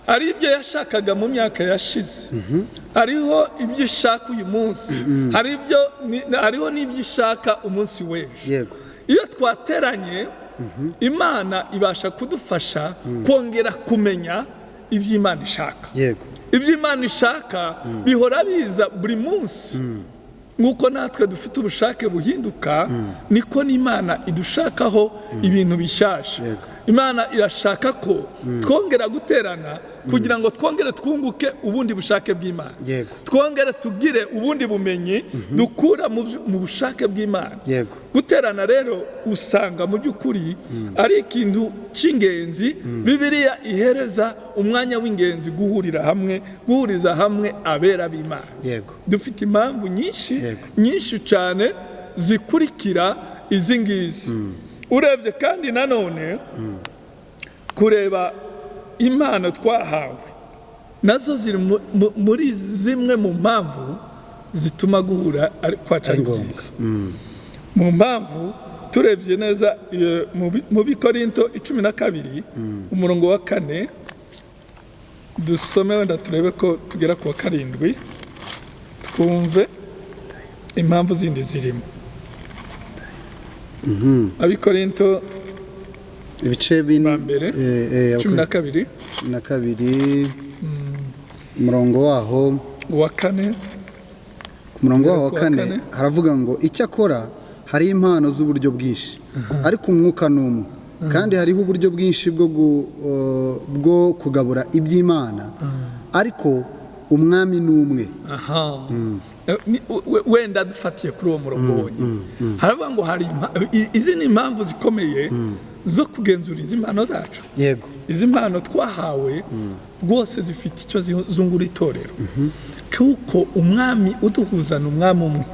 hari ibyo yashakaga mu myaka yashize, hariho ibyo ishaka uyu munsi, hariho n'ibyo ishaka umunsi w'ejo. yego iyo twateranye Imana ibasha kudufasha kongera kumenya ibyo Imana ishaka. yego ibyo Imana ishaka bihora biza buri munsi. Nk'uko natwe dufite ubushake buhinduka, niko n'Imana idushakaho ibintu bishyashya. Yego. Imana irashaka ko twongera guterana kugira ngo twongere twunguke ubundi bushake bw'Imana. Yego. Twongere tugire ubundi bumenyi dukura mu bushake bw'Imana. yego Guterana rero usanga mu by'ukuri ari ikintu cy'ingenzi. Bibiliya ihereza umwanya w'ingenzi guhuriza hamwe abera b'Imana. yego Dufite impamvu nyinshi Yego. nyinshi cyane zikurikira izi ngizi. Urebye kandi nanone kureba impano twahawe nazo ziri muri zimwe mu mpamvu zituma guhura kwacu ari byiza. Mu mpamvu turebye neza mu Bikorinto 12 umurongo wa 4, dusome wenda turebe ko tugera ku wa 7 twumve impamvu zindi zirimo. Abikorinto ibice mbere 12 umurongo waho wa 4, ku murongo waho wa 4 haravuga ngo icyakora hari impano z'uburyo bwinshi ariko umwuka n'umwe, kandi hariho uburyo bwinshi bwo kugabura iby'Imana ariko umwami n'umwe. Wenda dufatiye kuri uwo murongo wonyine haravuga ngo hari izi ni impamvu zikomeye zo kugenzura izi mpano zacu. yego Izi mpano twahawe rwose zifite icyo zungura itorero, kuko umwami uduhuzana umwami umwe.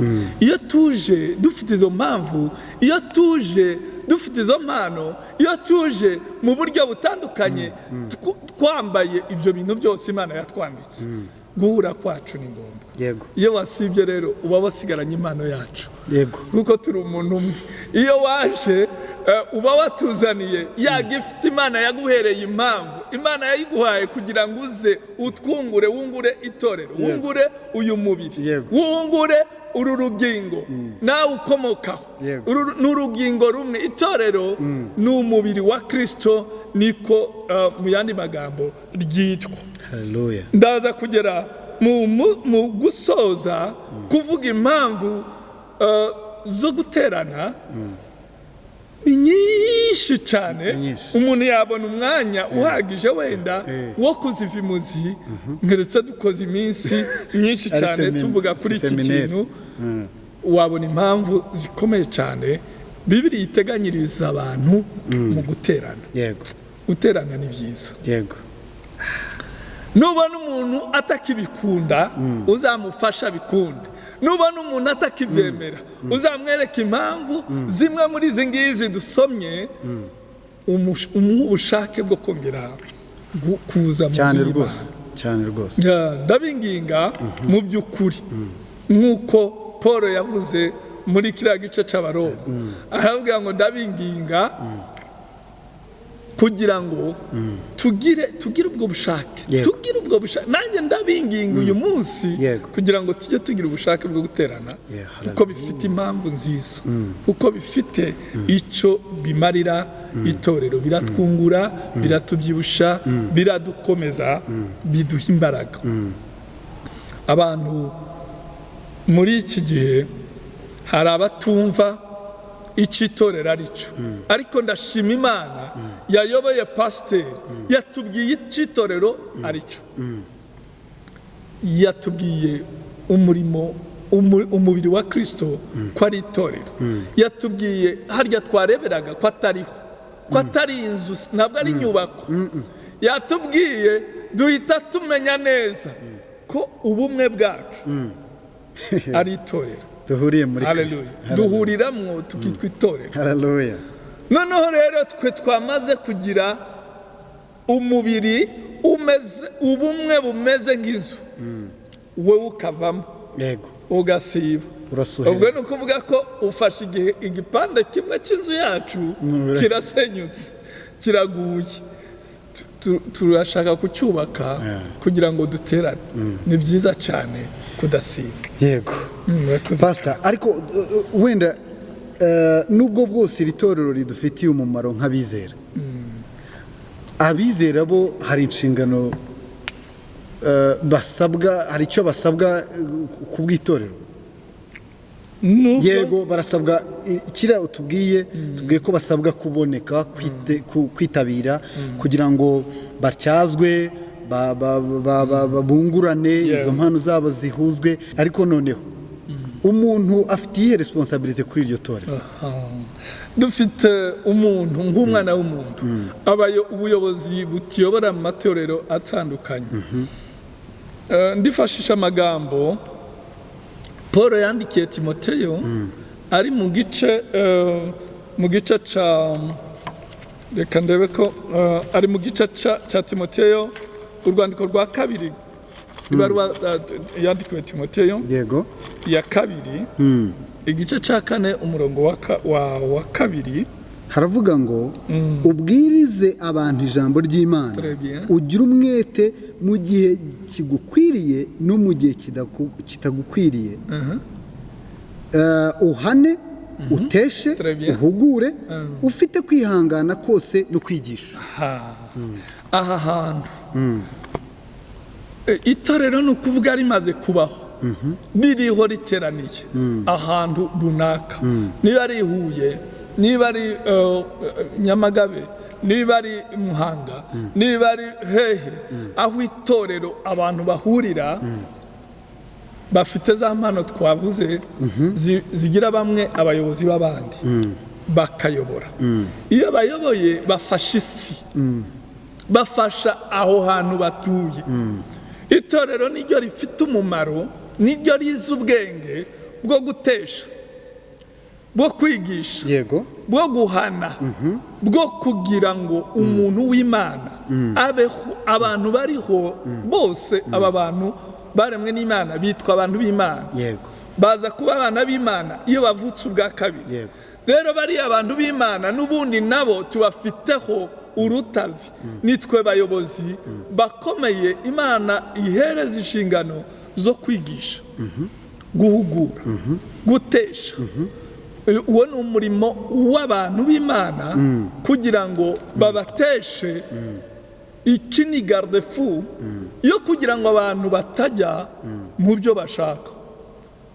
Iyo tuje dufite izo mpamvu, iyo tuje dufite izo mpano, iyo tuje mu buryo butandukanye twambaye ibyo bintu byose Imana yatwambitse, guhura kwacu ni ngombwa. yego Iyo wasibye rero uba wasigaranye impano yacu, yego kuko turi umuntu umwe. Iyo waje uba watuzaniye ya gift Imana yaguhereye impamvu. Imana yayiguhaye kugira ngo uze utwungure, wungure itorero, wungure uyu mubiri, wungure uru rugingo nawe ukomokaho. N'urugingo rumwe. Itorero ni umubiri wa Kristo, niko mu yandi magambo ryitwa. haleluya. Ndaza kugera mu gusoza kuvuga impamvu zo guterana ni nyinshi cyane. Umuntu yabona umwanya uhagije wenda wo kuziva imuzi, ngeretse dukoze iminsi myinshi cyane tuvuga kuri iki kintu. Wabona impamvu zikomeye cyane Bibiliya iteganyiriza abantu mu guterana. yego Guterana ni byiza. yego Nubona umuntu atakibikunda uzamufasha bikunde. Nubona umuntu atakibyemera uzamwereka impamvu zimwe muri izi ngizi dusomye, ubushake bwo kongera kuza mu cyane z'Imana. rwose cyane rwose. Ndabinginga mu by'ukuri nk'uko Paul yavuze muri kiriya gice cy'Abaroma, aravuga ngo ndabinginga kugira ngo tugire ubwo bushake. Tugire ubwo bushake. Nanjye ndabinginga uyu munsi kugira ngo tujye tugira ubushake bwo guterana, kuko bifite impamvu nziza, kuko bifite icyo bimarira itorero. Biratwungura, biratubyibusha, biradukomeza, biduha imbaraga. Abantu muri iki gihe hari abatumva icyo itorero ari cyo, ariko ndashima Imana yayoboye pasiteri yatubwiye icyo itorero ari cyo. Yatubwiye umubiri wa Kristo ko ari itorero. Yatubwiye harya twareberaga ko atariho, ko atari inzu, ntabwo ari inyubako. Yatubwiye duhita tumenya neza ko ubumwe bwacu ari itorero. Duhuriye muri Kristo. Duhuriramo tukitwa itorero. haleluya. Noneho rero twe twamaze kugira umubiri ubumwe bumeze nk'inzu, wowe ukavamo yego ugasiba. Ubwo ni ukuvuga ko ufashe igipande kimwe cy'inzu yacu kirasenyutse, kiraguye. turashaka kucyubaka kugira ngo duterane ni byiza cyane kudasiba. yego pastor, ariko wenda nubwo bwose iri torero ridufitiye umumaro nk'abizera, abizera bo hari inshingano basabwa, hari icyo basabwa ku bw'itorero. Yego barasabwa, kira utubwiye ko basabwa kuboneka, kwitabira kugira ngo batyazwe, bungurane izo mpano zabo zihuzwe. Ariko noneho umuntu afite iyihe responsabilité kuri iryo torero? Dufite umuntu nk'umwana w'umuntu, ubuyobozi butiyobora mu matorero atandukanye. Ndifashisha amagambo Paul yandikiye Timoteyo ari mu gice ca, reka ndebe ko ari mu gice ca Timoteyo, urwandiko rwa kabiri, ibaruwa yandikiwe Timoteyo yego ya kabiri, igice ca 4 umurongo wa kabiri, haravuga ngo ubwirize abantu ijambo ry'Imana, ugira umwete mu gihe kigukwiriye no mu gihe kitagukwiriye, uhane, uteshe, uhugure, ufite kwihangana kose no kwigisha. Aha hantu itorero ni ukuvuga rimaze kubaho, ririho riteraniye ahantu runaka, niba ari Huye, niba ari Nyamagabe, niba ari Muhanga, niba ari hehe, aho itorero abantu bahurira bafite za mpano twavuze zigira bamwe abayobozi b'abandi bakayobora. Iyo bayoboye bafasha isi, bafasha aho hantu batuye. Itorero niryo rifite umumaro, niryo rizi ubwenge bwo gutesha, bwo kwigisha, yego bwo guhana, bwo kugira ngo umuntu w'Imana abeho. Abantu bariho bose, aba bantu baremwe n'Imana bitwa abantu b'Imana, yego baza kuba abana b'Imana iyo bavutse ubwa kabiri. yego Rero bari abantu b'Imana n'ubundi nabo tubafiteho urutavi, nitwe bayobozi bakomeye Imana ihereza inshingano zo kwigisha, guhugura, gutesha. Uwo ni umurimo w'abantu b'Imana kugira ngo babateshe. Iki ni garde-fou yo kugira ngo abantu batajya mu byo bashaka.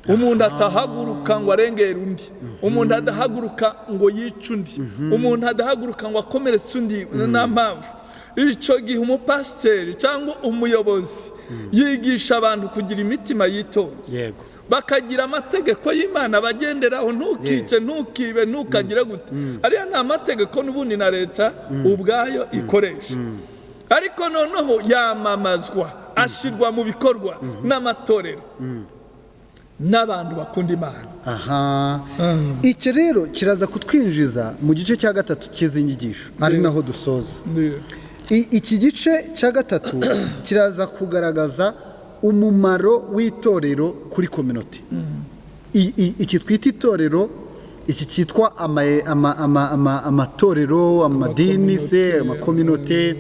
Umuntu atahaguruka ngo arengere undi, umuntu adahaguruka ngo yice undi, umuntu adahaguruka ngo akomeretse undi nta mpamvu. Icyo gihe umupasiteri cyangwa umuyobozi yigisha abantu kugira imitima yitonze, yego bakagira amategeko y'Imana bagenderaho, ntukice, ntukibe, ntukagire gute. Ariya ni amategeko n'ubundi na leta ubwayo ikoresha, ariko noneho yamamazwa, ashirwa mu bikorwa n'amatorero n'abantu bakunda Imana. Icyo rero kiraza kutwinjiza mu gice cya 3 cy'izi nyigisho, ari naho dusoza. Iki gice cya 3 kiraza kugaragaza umumaro w'itorero kuri community. Iki twita itorero, iki cyitwa amatorero, amadini se, amakominote.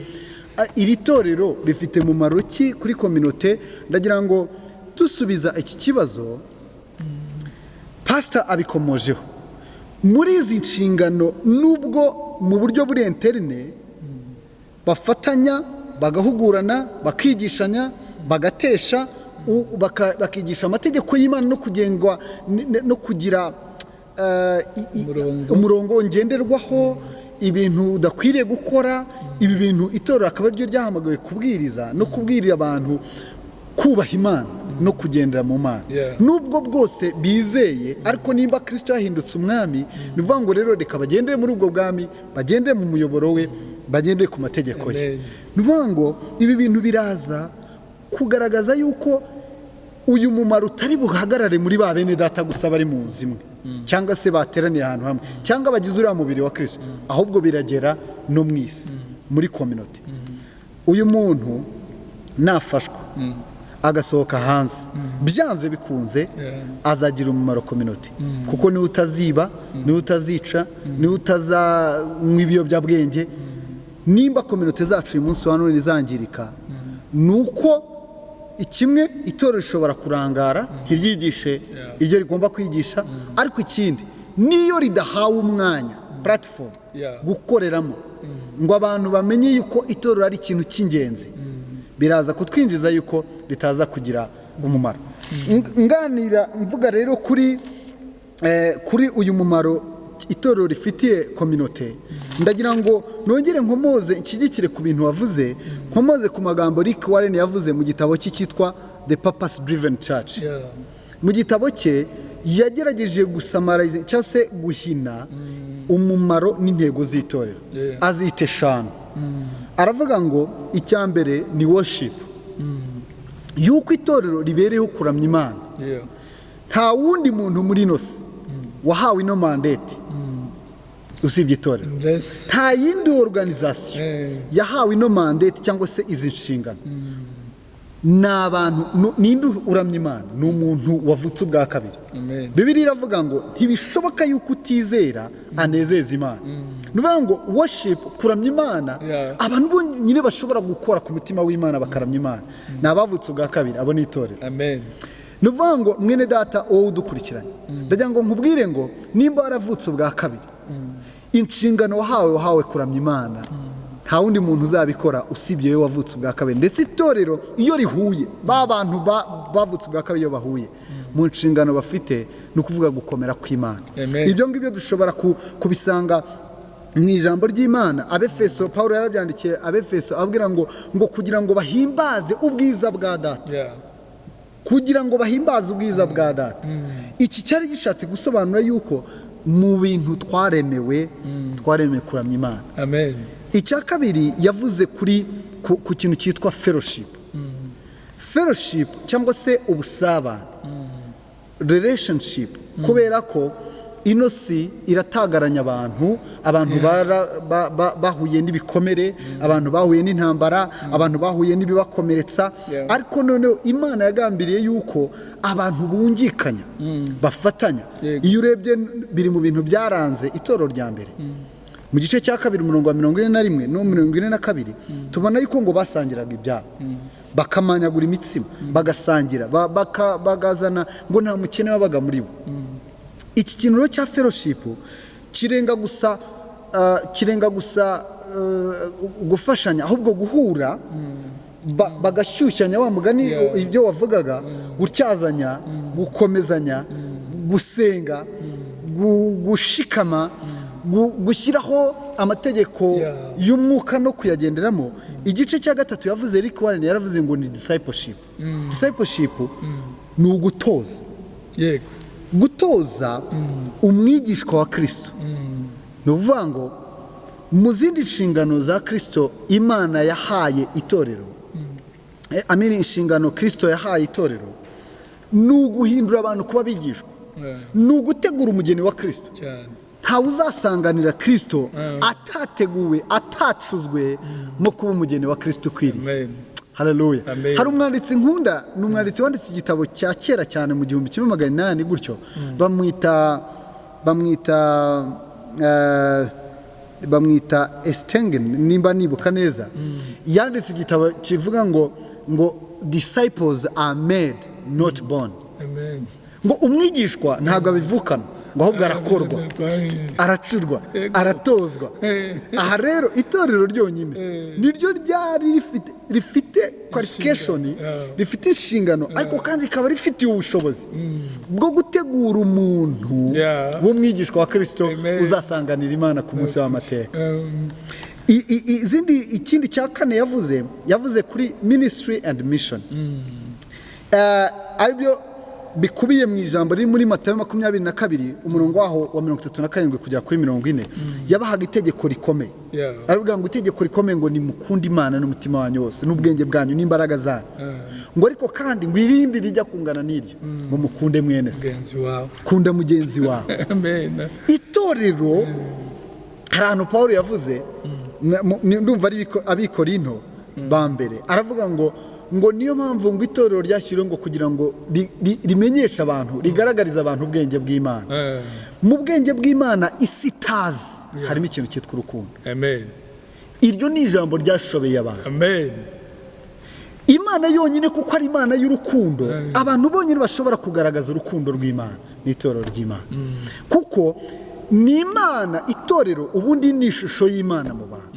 Iri torero rifite umumaro ki kuri community? Ndagira ngo dusubiza iki kibazo pastor abikomojeho muri izi nshingano, nubwo mu buryo buri interne bafatanya, bagahugurana, bakigishanya, bagatesha, bakigisha amategeko y'Imana no kugengwa no kugira umurongo ngenderwaho, ibintu udakwiriye gukora. Ibi bintu itorero akaba ryo ryahamagawe kubwiriza no kubwirira abantu kubaha Imana no kugendera mu Mana. Nubwo bwose bizeye, ariko nimba Kristo yahindutse umwami, nivuga ngo rero reka bagendere muri ubwo bwami, bagendere mu muyoboro we, bagendere ku mategeko ye. Nivuga ngo ibi bintu biraza kugaragaza yuko uyu mumaro utari buhagarare muri ba bene data gusa bari mu nzimwe, cyangwa se bateraniye ahantu hamwe, cyangwa bagize uriya mubiri wa Kristo, ahubwo biragera no mu isi, muri community. Uyu muntu nafashwa agasohoka hanze, byanze bikunze azagira umumaro community, kuko niwe utaziba, niwe utazica, niwe utazanywa ibiyobyabwenge, nimba kominote zacu uyu munsi wa none zangirika ni uko ikimwe itorero rishobora kurangara ntiryigishe ibyo rigomba kwigisha, ariko ikindi niyo ridahawe umwanya platform gukoreramo ngo abantu bamenye yuko itorero ari ikintu cy'ingenzi, biraza kutwinjiza yuko ritaza kugira umumaro. Nganira mvuga rero kuri uyu mumaro itorero rifitiye kominote, ndagira ngo nongere nkomoze inshyigikire ku bintu wavuze, nkomoze ku magambo Rick Warren yavuze mu gitabo cye cyitwa The Purpose Driven Church. Mu gitabo cye yagerageje gusamariza cyangwa se guhina umumaro n'intego z'itorero, azita 5. Aravuga ngo icya mbere ni worship, yuko itorero ribereyeho kuramya Imana. Nta wundi muntu muri inosi wahawe ino mandate usibye itorero. Nta yindi organization yahawe ino mandate cyangwa se izi nshingano. N'abantu ninde uramya Imana? Ni umuntu wavutse ubwa kabiri. Bibiliya iravuga ngo ntibishoboka yuko utizera anezeza Imana. Nuvuga ngo worship, kuramya Imana, abantu bonyine bashobora gukora ku mutima w'Imana bakaramya Imana n'abavutse ubwa kabiri, abo ni itorero. Amen. Nuvuga ngo mwene data wowe udukurikiranye, ndagira ngo nkubwire ngo nimba waravutse ubwa kabiri, inshingano wahawe kuramya Imana, nta wundi muntu uzabikora usibye wowe wavutse ubwa kabiri. Ndetse itorero iyo rihuye, bantu bavutse ubwa kabiri iyo bahuye, mu nshingano bafite ni ukuvuga gukomera kw'Imana. Ibyo ngibyo dushobora kubisanga mu ijambo ry'Imana. Abefeso, Paulo yarabyandikiye Abefeso abwira ngo kugira ngo bahimbaze ubwiza bwa Data, kugira ngo bahimbaze ubwiza bwa Data. Iki cyari gishatse gusobanura yuko mu bintu twaremewe kuramya Imana. Amen. Icya kabiri yavuze ku kintu cyitwa fellowship. Fellowship cyangwa se ubusabane, relationship, kubera ko ino si iratagaranya abantu bahuye n'ibikomere, abantu bahuye n'intambara, abantu bahuye n'ibibakomeretsa, ariko noneho Imana yagambiriye yuko abantu bungikanya, bafatanya. Iyo urebye biri mu bintu byaranze itorero rya mbere. Mu gice cya kabiri umurongo wa 41 no 42 tubona yuko ngo basangiraga ibyabo, bakamanyagura imitsima, bagasangira, bagazana, ngo nta mukene wabaga muri bo. Iki kintu cya fellowship kirenga gusa gufashanya, ahubwo guhura bagashyushyanya, wa mugani ibyo wavugaga, gutyazanya, gukomezanya, gusenga, gushikama, gushyiraho amategeko y'umwuka no kuyagenderamo. Igice cya gatatu yavuze Rick Warren, yaravuze ngo ni discipleship. Discipleship ni ugutoza. Yego. Gutoza umwigishwa wa Kristo. Ni ukuvuga ngo mu zindi nshingano za Kristo Imana yahaye itorero, inshingano Kristo yahaye itorero, ni uguhindura abantu kuba bigishwa, ni ugutegura umugeni wa Kristo. Ntawe uzasanganira Kristo atateguwe, atacuzwe mu kuba umugeni wa Kristo ukwiriye. Haleluya. Hari umwanditsi nkunda, ni umwanditsi wanditse igitabo cya kera cyane mu 1800 gutyo, bamwita Estengen, nimba nibuka neza. Yanditse igitabo kivuga ngo disciples are made not born. Amen. Ngo umwigishwa ntabwo abivukana, ngo ahubwo arakorwa, aracurwa, aratozwa. Aha rero itorero ryonyine niryo ryari rifite qualification, rifite inshingano, ariko kandi rikaba rifitiye ubushobozi bwo gutegura umuntu w'umwigishwa wa Kristo uzasanganira Imana ku munsi w'amateka. Ikindi cya kane yavuze kuri ministry and mission. Aribyo bikubiye mu ijambo riri muri Matayo 22 umurongo waho wa 37 kugera kuri 40. Yabahaga itegeko rikomeye. Aravuga ngo itegeko rikomeye ngo ni mukunda Imana n'umutima wanyu wose n'ubwenge bwanyu n'imbaraga zanyu. Ngo ariko kandi ngo irindi rijya kungana n'iryo, ngo mukunde mwene se, kunda mugenzi wawe. Amen. Itorero, hari ahantu Paulo yavuze, ndumva ari Abikorinto ba mbere, aravuga ngo niyo mpamvu ngo itorero ryashyiriweho ngo kugira ngo rimenyeshe abantu, rigaragariza abantu ubwenge bw'Imana. Mu bwenge bw'Imana isi itazi harimo ikintu cyitwa urukundo. Amen. iryo ni ijambo ryashobeye abantu. Amen. Imana yonyine kuko ari Imana y'urukundo, abantu bonyine bashobora kugaragaza urukundo rw'Imana n'itorero ry'Imana. Kuko ni Imana, itorero ubundi ni ishusho y'Imana mu bantu.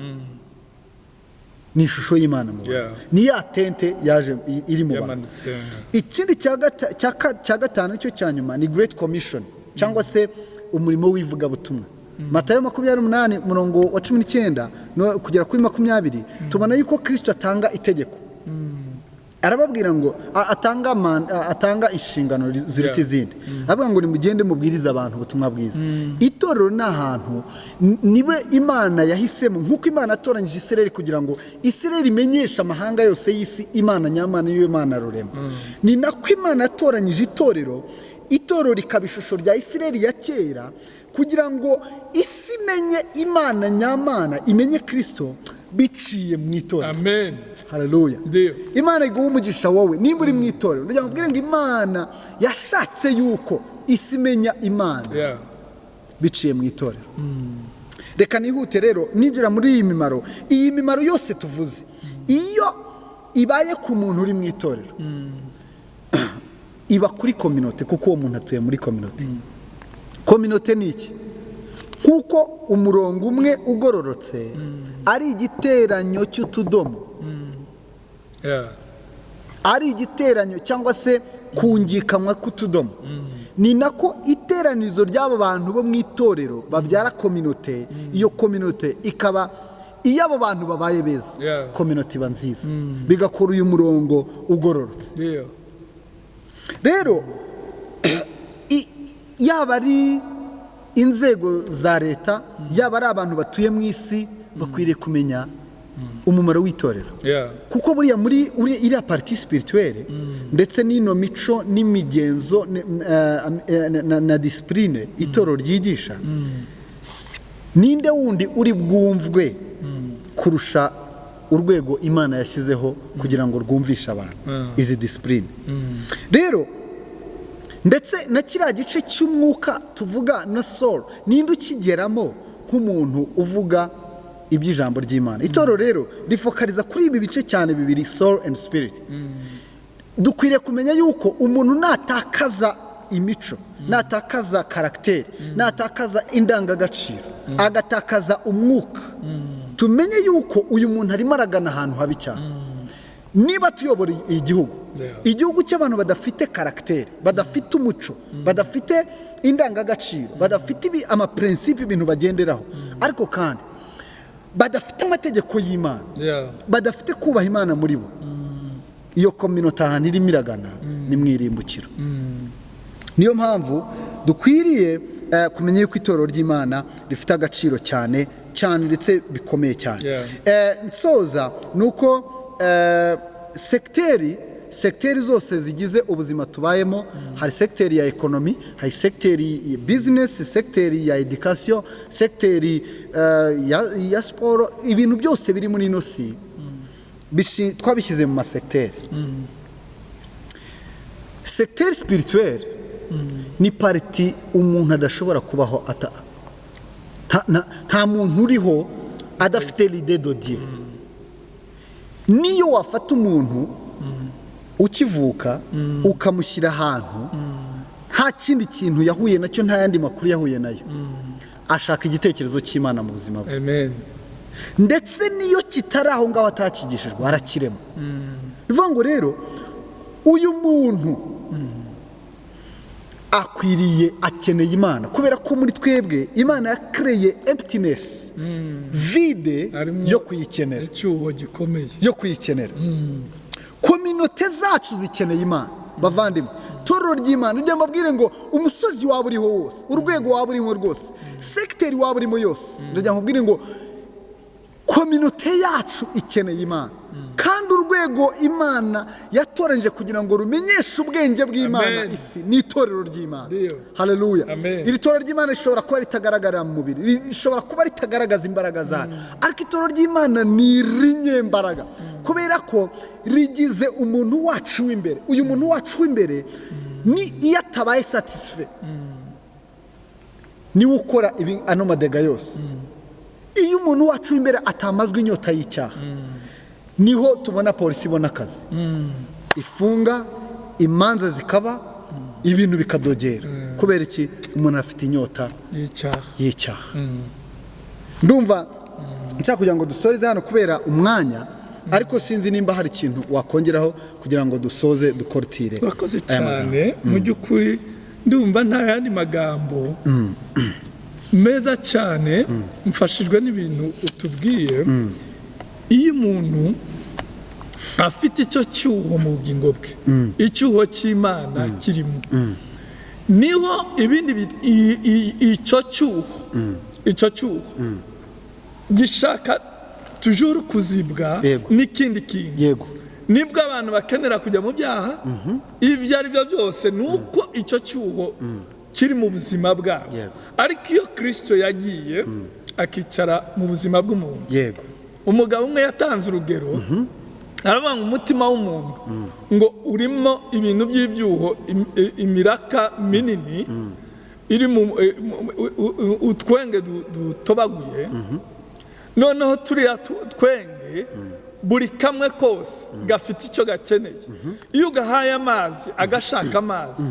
Ni ishusho y'Imana mu bantu. Ni ya tente yaje iri mu bantu. Ikindi cya gatanu cyo cyanyuma ni Great Commission cyangwa se umurimo w'ivugabutumwa. Matayo 28:19 kugera kuri 20 tubona yuko Kristo atanga itegeko. Arababwira ngo atanga inshingano ziruta izindi. Avuga ngo nimugende mubwiriza abantu ubutumwa bwiza. Itorero ni ahantu niwe Imana yahisemo, nkuko Imana atoranyije Isirayeli kugira ngo Isirayeli imenyeshe amahanga yose y'isi Imana nyamana y'Imana Imana rurema. Ni nako Imana atoranyije itorero rikaba ishusho rya Isirayeli ya kera, kugira ngo isi imenye Imana nyamana, imenye Kristo biciye mu itorero. Amen. Haleluya. Imana iguha umugisha wowe nimba uri mu itorero. Ndagira ngo ngo Imana yashatse yuko isi imenya Imana biciye mu itorero. Reka nihute rero ninjira muri iyi mimaro yose tuvuze, iyo ibaye ku muntu uri mu itorero iba kuri community, kuko uwo muntu atuye muri community. Community ni iki? Kuko umurongo umwe ugororotse ari igiteranyo cy'utudomo, ari igiteranyo cyangwa se kungikanwa k'utudomo. Ni nako iteranirizo ry'aba bantu bo mu itorero babyara community. Iyo community ikaba iyo abo bantu babaye beza, community iba nziza, bigakora uyu murongo ugororotse. Rero yaba ari inzego za leta, yaba ari abantu batuye mu isi, bakwiriye kumenya umumaro w'itorero. Kuko buriya muri iriya partie spirituelle ndetse n'ino mico n'imigenzo na discipline itorero ryigisha, ninde wundi uri bwumvwe kurusha urwego Imana yashyizeho kugira ngo rwumvishe abantu izi discipline. Rero ndetse na kiriya gice cy'umwuka tuvuga na soul, ninde ukigeramo nk'umuntu uvuga iby'ijambo ry'Imana. Itorero rero rifokaliza kuri ibi bice cyane bibiri, soul and spirit. Dukwiriye kumenya yuko umuntu natakaza imico, natakaza karakteri, natakaza indangagaciro, agatakaza umwuka, tumenye yuko uyu muntu arimo aragana ahantu habi cyane. Niba tuyobora igihugu cy'abantu badafite karakteri, badafite umuco, badafite indangagaciro, badafite amaprincipe ibintu bagenderaho, ariko kandi badafite amategeko y'Imana, badafite kubaha Imana muri bo, iyo community ahantu irimo iragana ni mwirimbukiro. Niyo mpamvu dukwiriye kumenya yuko itorero ry'Imana rifite agaciro cyane ndetse bikomeye cyane. Nsoza nuko sekteri zose zigize ubuzima tubayemo, hari sekteri ya ekonomi, hari sekteri ya business, sekteri ya education, sekteri ya sport, ibintu byose biri muri ino si twabishyize mu masekteri. Sekteri spirituelle ni parti umuntu adashobora kubaho nta muntu uriho adafite l'idée de Dieu. Niyo wafata umuntu ukivuka ukamushyira ahantu nta kindi kintu yahuye nacyo, nta yandi makuru yahuye nayo, ashaka igitekerezo cy'Imana mu buzima bwe. Amen. Ndetse niyo kitari aho ngaho atakigishijwe arakirema. Bivuga ngo rero uyu muntu akeneye Imana, kubera ko muri twebwe Imana yakreye emptiness, vide yo kuyikenera, icyuho gikomeye yo kuyikenera. Community zacu zikeneye Imana bavandimwe. Torero ry'Imana ujya mbabwire ngo umusozi waba uriho wose, urwego waba urimo rwose, sekteri waba urimo yose, ndajya mbabwire ngo community yacu ikeneye Imana. Kandi urwego Imana yatoranyije kugira ngo rumenyeshe ubwenge bw'Imana isi ni itorero ry'Imana. Haleluya. Iri torero ry'Imana rishobora kuba ritagaragara mu mubiri, rishobora kuba ritagaragaza imbaraga zayo, ariko itorero ry'Imana ni irinyembaraga, kubera ko rigize umuntu wacu w'imbere. Uyu muntu wacu w'imbere ni iyo atabaye satisfait niwe ukora ano madega yose. iyo umuntu wacu w'imbere atamazwe inyota y'icyaha niho tubona polisi ibona akazi ifunga imanza zikaba ibintu bikadogera kubera iki umuntu afite inyota y'icyaha ndumva nshaka kugira ngo dusoreze hano kubera umwanya ariko sinzi nimba hari ikintu wakongeraho kugira ngo dusoze dukortire. Wakoze cyane mu by'ukuri ndumva nta yandi magambo meza cyane mfashijwe n'ibintu utubwiye. Iyo umuntu afite icyo cyuho mu bugingo bwe icyuho cy'Imana kirimo niho ibindi icyo cyuho gishaka tujuru kuzibwa n'ikindi kintu nibwo abantu bakenera kujya mu byaha ibyo ari byo byose nuko icyo cyuho kiri mu buzima bwabo. Ariko iyo Kristo yagiye akicara mu buzima bw'umuntu, umugabo umwe yatanze urugero aravuga ngo umutima w'umuntu ngo urimo ibintu by'ibyuho imiraka minini iri mu utwenge dutobaguye, noneho turiya twenge buri kamwe kose gafite icyo gakeneye. Iyo ugahaye amazi agashaka amazi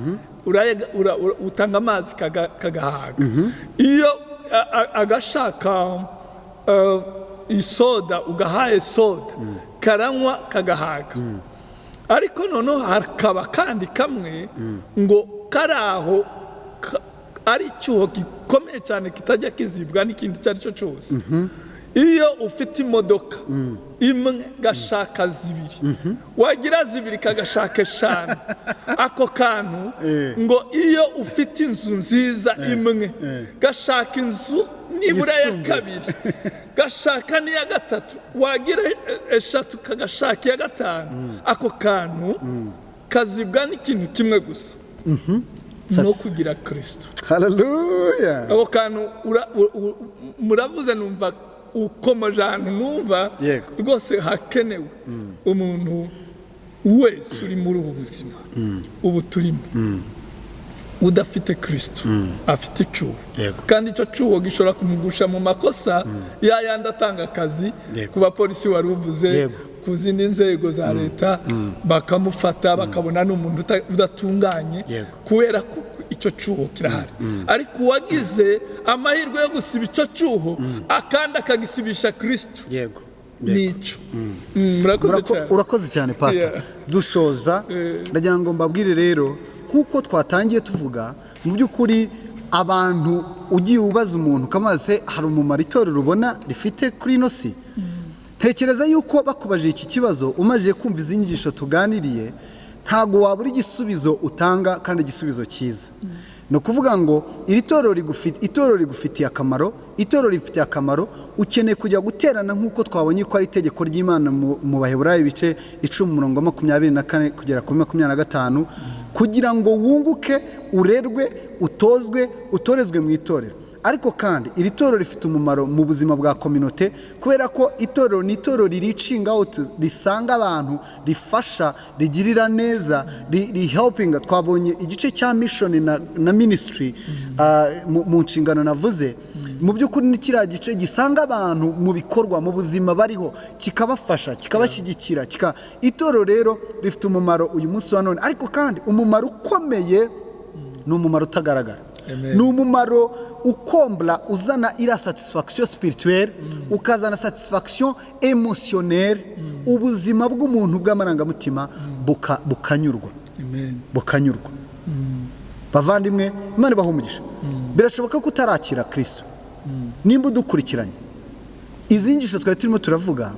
utanga amazi kagahaga. Iyo agashaka isoda ugahaye soda karanywa kagahaga. Ariko noneho hakaba kandi kamwe ngo karaho ari icyuho gikomeye cyane kitajya kizibwa n'ikindi icyo ari cyo cyose. Iyo ufite imodoka imwe gashaka zibiri, wagira zibiri kagashaka eshanu. Ako kantu ngo iyo ufite inzu nziza imwe gashaka inzu nibura ya kabiri, gashaka n'iya gatatu, wagira eshatu kagashaka iya gatanu. Ako kantu kazibwa n'ikintu kimwe gusa, no kugira Kristo. Haleluya. Ako kantu muravuze numva ukomeje ahantu numva rwose hakenewe umuntu wese uri muri ubu buzima ubu turimo udafite Kristo afite icyuho, kandi icyo cyuho gishobora kumugusha mu makosa yayandi atanga akazi ku bapolisi wari uvuze, ku zindi nzego za leta bakamufata bakabona n'umuntu udatunganye kubera ko icyo cyuho kirahari. Ariko uwagize amahirwe yo gusiba icyo cyuho akandi akagisibisha Kristo nico. Urakoze cyane pastor. Dusoza ndagira ngo mbabwire rero nkuko twatangiye tuvuga, mu by'ukuri abantu ugiye ubaza umuntu kamaze hari umumaro itorero rubona rifite kuri ino si. Ntekereza yuko bakubaje iki kibazo umaze kumva izi nyigisho tuganiriye ntago wabura igisubizo utanga kandi igisubizo cyiza. No kuvuga ngo iri torero rigufitiye akamaro, itorero rifitiye akamaro, ukeneye kujya guterana nkuko twabonye ko ari itegeko ry'Imana mu Baheburayo ibice 10:24 kugera kuri 25 kugira ngo wunguke, urerwe, utozwe, utorezwe mu itorero. Ariko kandi iri torero rifite umumaro mu buzima bwa community kubera ko itorero ni itorero riricinga out, risanga abantu, rifasha, rigirira neza, ri helping. Twabonye igice cya mission na ministry mu nshingano navuze, mu by'ukuri ni kiriya gice gisanga abantu mu bikorwa mu buzima bariho, kikabafasha, kikabashyigikira. Itorero rero rifite umumaro uyu munsi wa none, ariko kandi umumaro ukomeye ni umumaro utagaragara. Ni umumaro ukombla, uzana ira satisfaction spirituelle, ukazana satisfaction émotionnelle, ubuzima bw'umuntu bw'amarangamutima bukanyurwa. Bukanyurwa. Bavandimwe, Imana bahumugisha. Birashoboka ko utarakira Kristo. Nimba udukurikiranye izi nyigisho twari turimo turavuga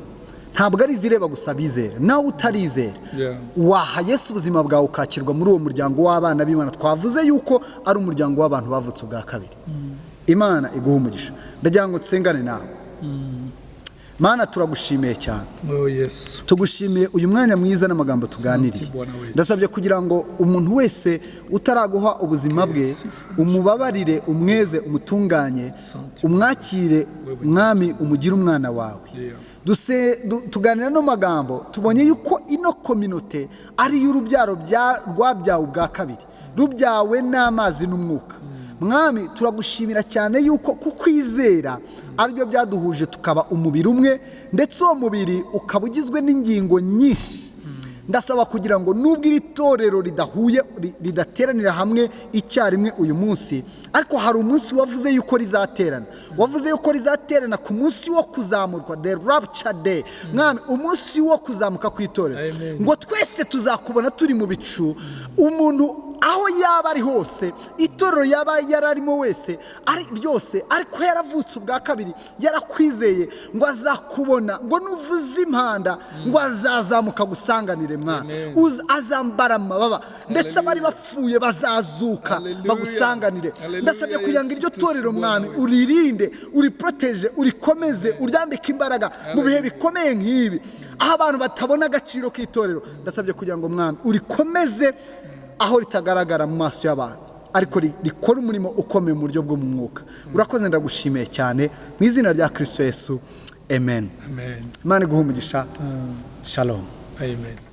ntabwo ari zireba gusa bizera, nawe utarizera waha Yesu ubuzima bwawe ukakirwa muri uwo muryango w'abana b'Imana. Twavuze yuko ari umuryango w'abantu bavutse ubwa kabiri. Imana iguha umugisha. Ndagira ngo nsengane nawe. Mana, turagushimiye cyane. Tugushimiye uyu mwanya mwiza n'amagambo tuganiriye. Ndasabye kugira ngo umuntu wese utaraguha ubuzima bwe umubabarire, umweze, umutunganye, umwakire mwami, umugire umwana wawe. Tuganira no magambo tubonye yuko ino community ari y'urubyaro rwabyawe ubwa kabiri, rubyawe n'amazi n'umwuka. mwami turagushimira cyane yuko kukwizera aribyo byaduhuje tukaba umubiri umwe, ndetse uwo mubiri ukaba ugizwe n'ingingo nyinshi. Ndasaba kugira ngo nubwo iri torero ridahuye ridateranira hamwe icyarimwe uyu munsi, ariko hari umunsi wavuze yuko rizaterana, wavuze yuko rizaterana ku munsi wo kuzamurwa, the rapture day. Mwami, umunsi wo kuzamuka kw'itorero, ngo twese tuzakubona turi mu bicu, umuntu aho yaba ari hose, itorero yaba yararimo wese, ari byose, ariko yaravutse ubwa kabiri, yarakwizeye, ngo azakubona, ngo nuvuze impanda ngo azazamuka gusanganire Mwami, azambara amababa, ndetse abari bapfuye bazazuka bagusanganire. Ndasabye kugira ngo iryo torero Mwami uririnde, uriproteje, urikomeze, uryambike imbaraga mu bihe bikomeye nk'ibi, aho abantu batabona agaciro k'itorero. Ndasabye kugira ngo Mwami urikomeze aho ritagaragara mu maso y'abantu, ariko rikora umurimo ukomeye mu buryo bwo mu mwuka. Urakoze, ndagushimiye cyane mu izina rya Kristo Yesu, amen. Imana iguhe umugisha. Shalom. Amen.